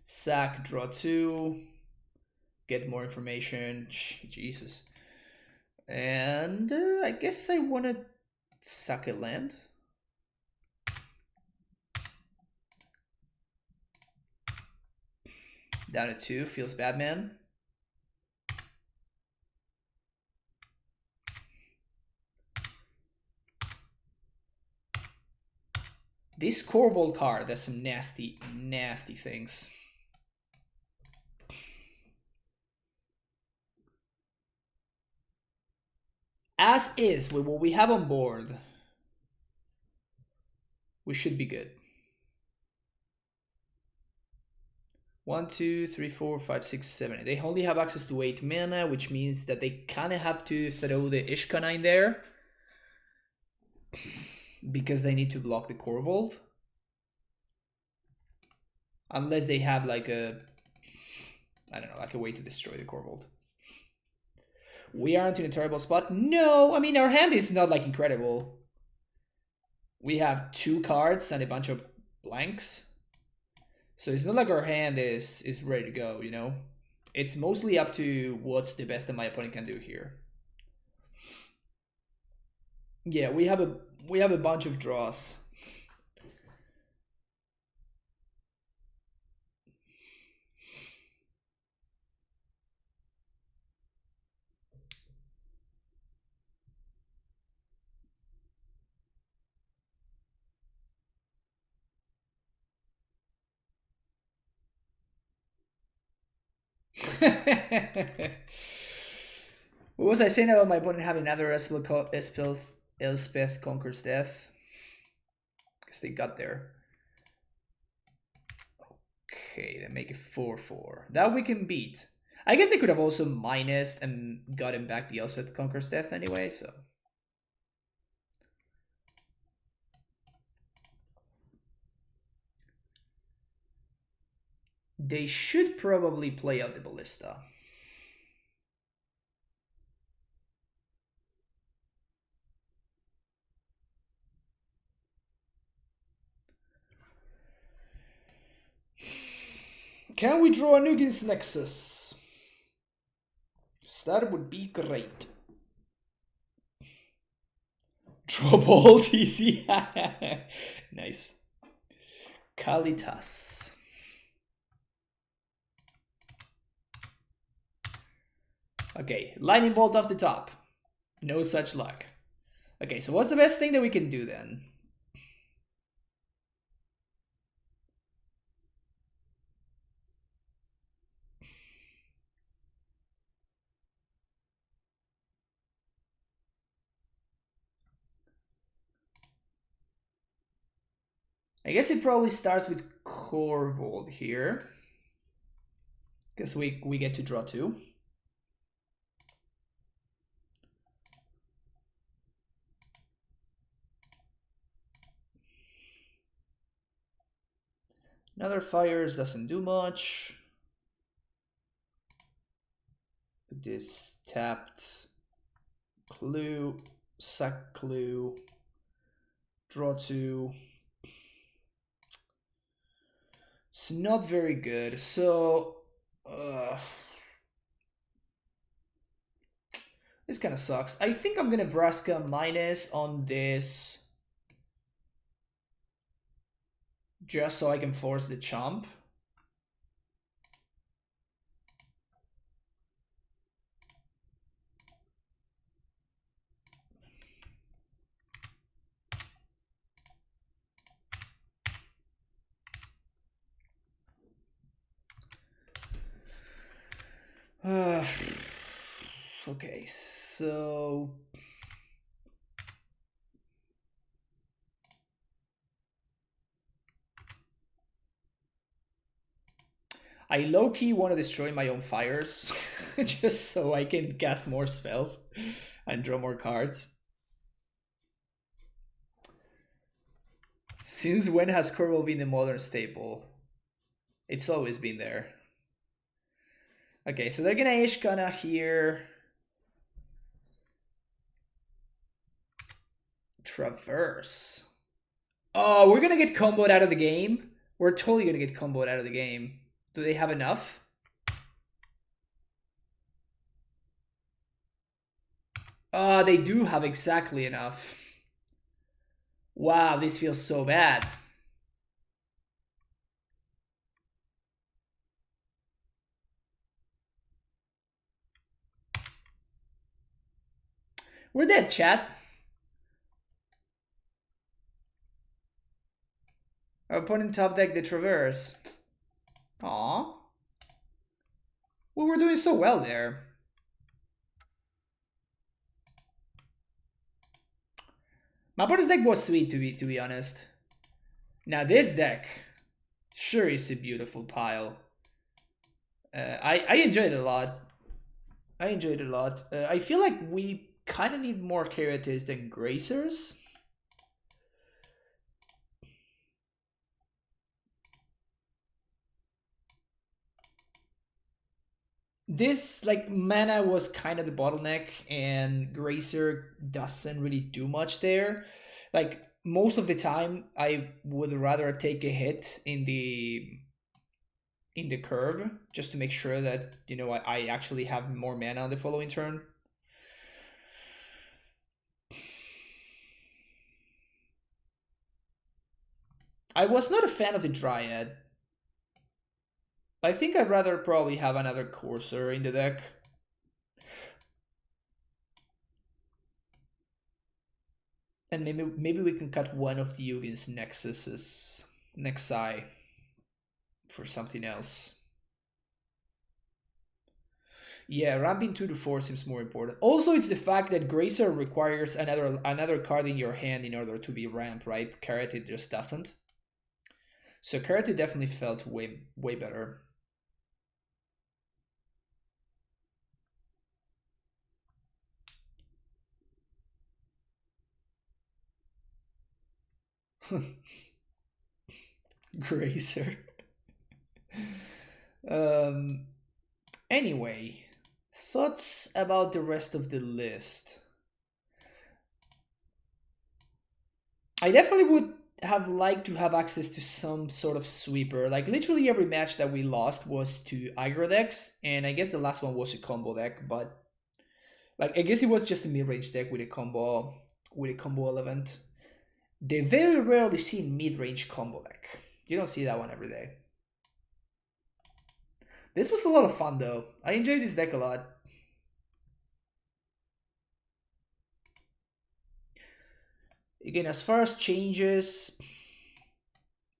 Sack, draw 2. Get more information. Jesus. And I guess I want to sack a land. Down to 2, feels bad, man. This Corvold card does some nasty, nasty things. As is, with what we have on board, we should be good. 1, 2, 3, 4, 5, 6, 7. They only have access to 8 mana, which means that they kind of have to throw the Ishkana in there because they need to block the Corvold. Unless they have like a, I don't know, like a way to destroy the Corvold. We aren't in a terrible spot. No, I mean, our hand is not like incredible. We have 2 cards and a bunch of blanks. So it's not like our hand is ready to go, you know? It's mostly up to what's the best that my opponent can do here. Yeah, we have a bunch of draws. What was I saying about my opponent having another Elspeth Conquers Death? Because they got there. Okay, they make it 4-4. That we can beat. I guess they could have also minused and gotten back the Elspeth Conquers Death anyway, so. They should probably play out the Ballista. Can we draw a Nugin's Nexus? That would be great. Draw Bolt, easy. Nice. Kalitas. Okay, Lightning Bolt off the top. No such luck. Okay, so what's the best thing that we can do then? I guess it probably starts with Corvold here. Because we get to draw 2. Another Fires doesn't do much. Put this tapped. Clue. Sack Clue. Draw 2. It's not very good. So this kind of sucks. I think I'm gonna Vraska minus on this just so I can force the chomp. Okay, so I low-key want to destroy my own fires just so I can cast more spells and draw more cards. Since when has Corvold been the modern staple? It's always been there. Okay, so they're gonna Ishkana here. Traverse. Oh, we're gonna get comboed out of the game? We're totally gonna get comboed out of the game. Do they have enough? They do have exactly enough. Wow, this feels so bad. We're dead, chat. Our opponent top deck the Traverse. Aww. Well, we're doing so well there. My opponent's deck was sweet, to be honest. Now this deck sure is a beautiful pile. I enjoyed it a lot. I feel like we kind of need more Keratis than Gracers. This, like, mana was kind of the bottleneck, and Gracer doesn't really do much there. Like, most of the time, I would rather take a hit in the curve just to make sure that, you know, I actually have more mana on the following turn. I was not a fan of the Dryad. I think I'd rather probably have another Courser in the deck. And maybe we can cut one of the Yugin's Nexuses, Nexi, for something else. Yeah, ramping 2 to 4 seems more important. Also, it's the fact that Grazer requires another card in your hand in order to be ramped, right? Karate just doesn't. So Karate definitely felt way better. Grazer. Anyway, thoughts about the rest of the list. I definitely would have liked to have access to some sort of sweeper. Like literally every match that we lost was to aggro decks, and I guess the last one was a combo deck, but like I guess it was just a mid-range deck with a combo element. They very rarely see mid-range combo deck. You don't see that one every day. This was a lot of fun though. I enjoyed this deck a lot. Again, as far as changes,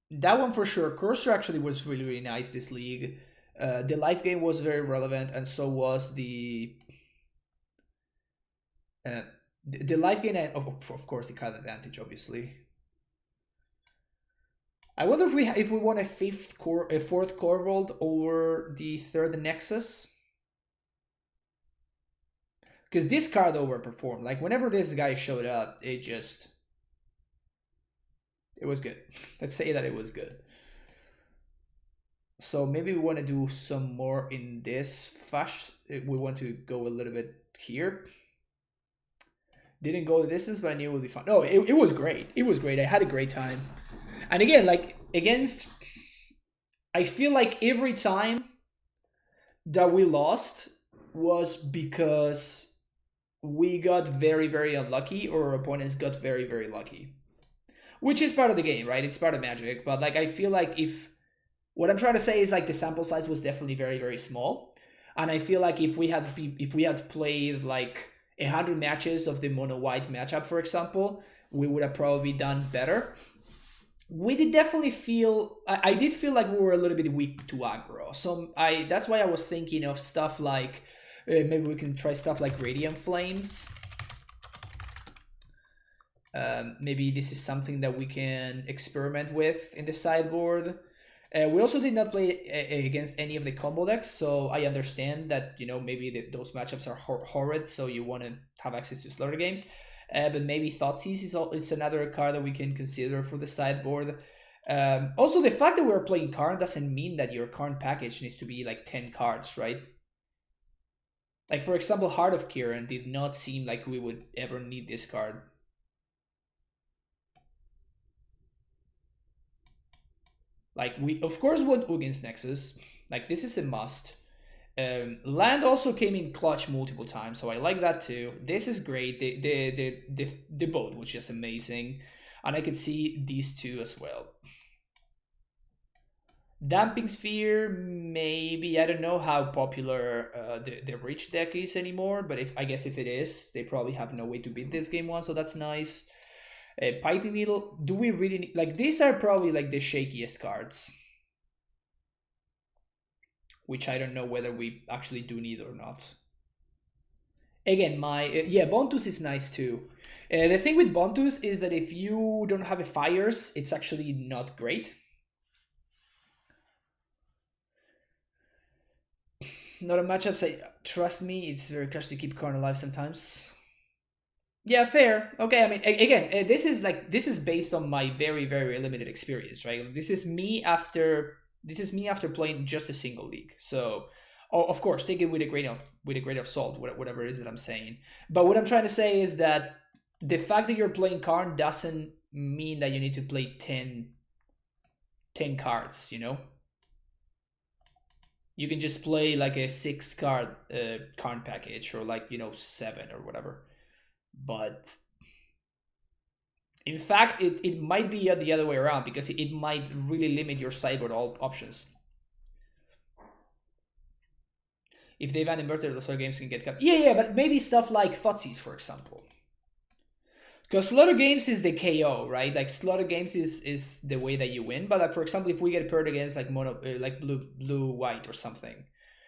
that one for sure. Cursor actually was really nice this league. The life game was very relevant, and so was the life game, and of course the card advantage, obviously. I wonder if we want a fourth Corvold over the third Nexus. Because this card overperformed. Like whenever this guy showed up, it was good. Let's say that it was good. So maybe we want to do some more in this fashion. We want to go a little bit here. Didn't go the distance, but I knew it would be fun. No, it was great. It was great. I had a great time. And again, like against, I feel like every time that we lost was because we got very unlucky, or our opponents got very lucky. Which is part of the game, right? It's part of Magic. But like I feel like what I'm trying to say is like the sample size was definitely very small. And I feel like if we had played like 100 matches of the mono white matchup, for example, we would have probably done better. We did definitely feel I did feel like we were a little bit weak to aggro. So that's why I was thinking of stuff like maybe we can try stuff like Radiant Flames. Maybe this is something that we can experiment with in the sideboard. We also did not play against any of the combo decks, so I understand that maybe those matchups are horrid, so you want to have access to slaughter games. But maybe Thoughtseize it's another card that we can consider for the sideboard. Also, the fact that we're playing Karn doesn't mean that your Karn package needs to be like 10 cards, right? Like, for example, Heart of Kiran did not seem like we would ever need this card. Like, we, of course, want Ugin's Nexus. Like, this is a must. Land also came in clutch multiple times, so I like that too. This is great. The boat was just amazing. And I could see these two as well. Damping Sphere, maybe. I don't know how popular the Rich deck is anymore, but I guess if it is, they probably have no way to beat this game one, so that's nice. Piping Needle, do we really need, like, these are probably like the shakiest cards, which I don't know whether we actually do need or not. Again, yeah, Bontus is nice too. The thing with Bontus is that if you don't have a fires, it's actually not great. Not a matchup. Trust me, it's very clutch to keep Karn alive sometimes. Yeah, fair. Okay, I mean, again, this is based on my very limited experience, right? This is me after playing just a single league. So, of course, take it with a grain of salt, whatever it is that I'm saying. But what I'm trying to say is that the fact that you're playing Karn doesn't mean that you need to play 10 cards. You can just play like a 6-card Karn package, or like 7 or whatever. But In fact, it might be the other way around because it might really limit your sideboard options. If they ban inverted, those other games can get cut. Yeah, but maybe stuff like Thoughtseize, for example. Because Slaughter Games is the KO, right? Like Slaughter Games is the way that you win. But like for example, if we get paired against like like blue white or something,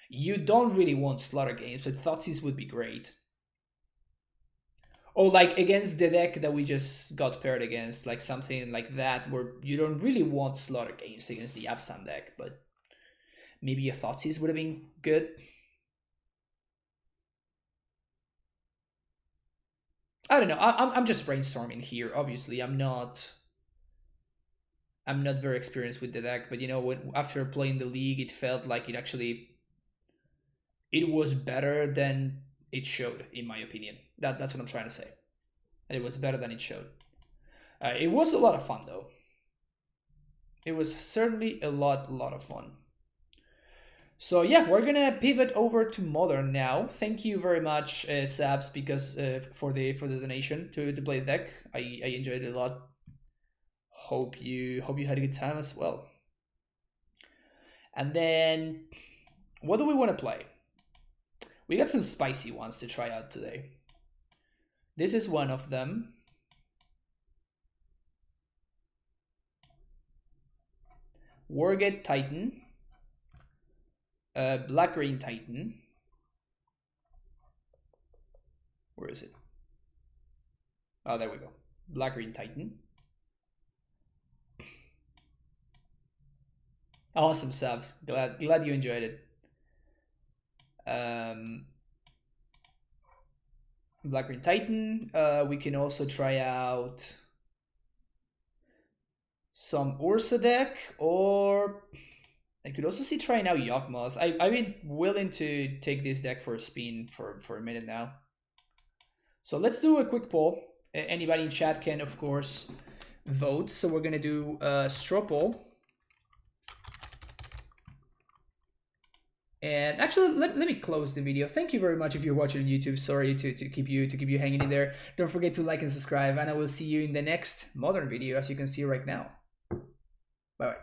you don't really want Slaughter Games, but Thoughtseize would be great. Or like against the deck that we just got paired against, like something like that, where you don't really want Slaughter Games against the Abzan deck, but maybe a Thoughtseize would have been good. I don't know. I'm just brainstorming here. Obviously, I'm not very experienced with the deck, but you know, when after playing the league, it felt like it was better than it showed, in my opinion. That's what I'm trying to say. And it was better than it showed. It was a lot of fun, though. It was certainly a lot of fun. So yeah, we're gonna pivot over to Modern now. Thank you very much, Sabs, because for the donation to play the deck. I enjoyed it a lot. Hope you had a good time as well. And then, what do we want to play? We got some spicy ones to try out today. This is one of them. Wargate Titan. Black Green Titan. Where is it? Oh, there we go. Black Green Titan. Awesome stuff. Glad you enjoyed it. Black Green Titan. We can also try out some Ursa deck, or I could also see trying out Yawgmoth. I've been willing to take this deck for a spin for a minute now. So let's do a quick poll. Anybody in chat can, of course, vote. So we're gonna do a straw poll. And actually, let me close the video. Thank you very much if you're watching on YouTube. Sorry to keep you hanging in there. Don't forget to like and subscribe, and I will see you in the next Modern video, as you can see right now. Bye bye.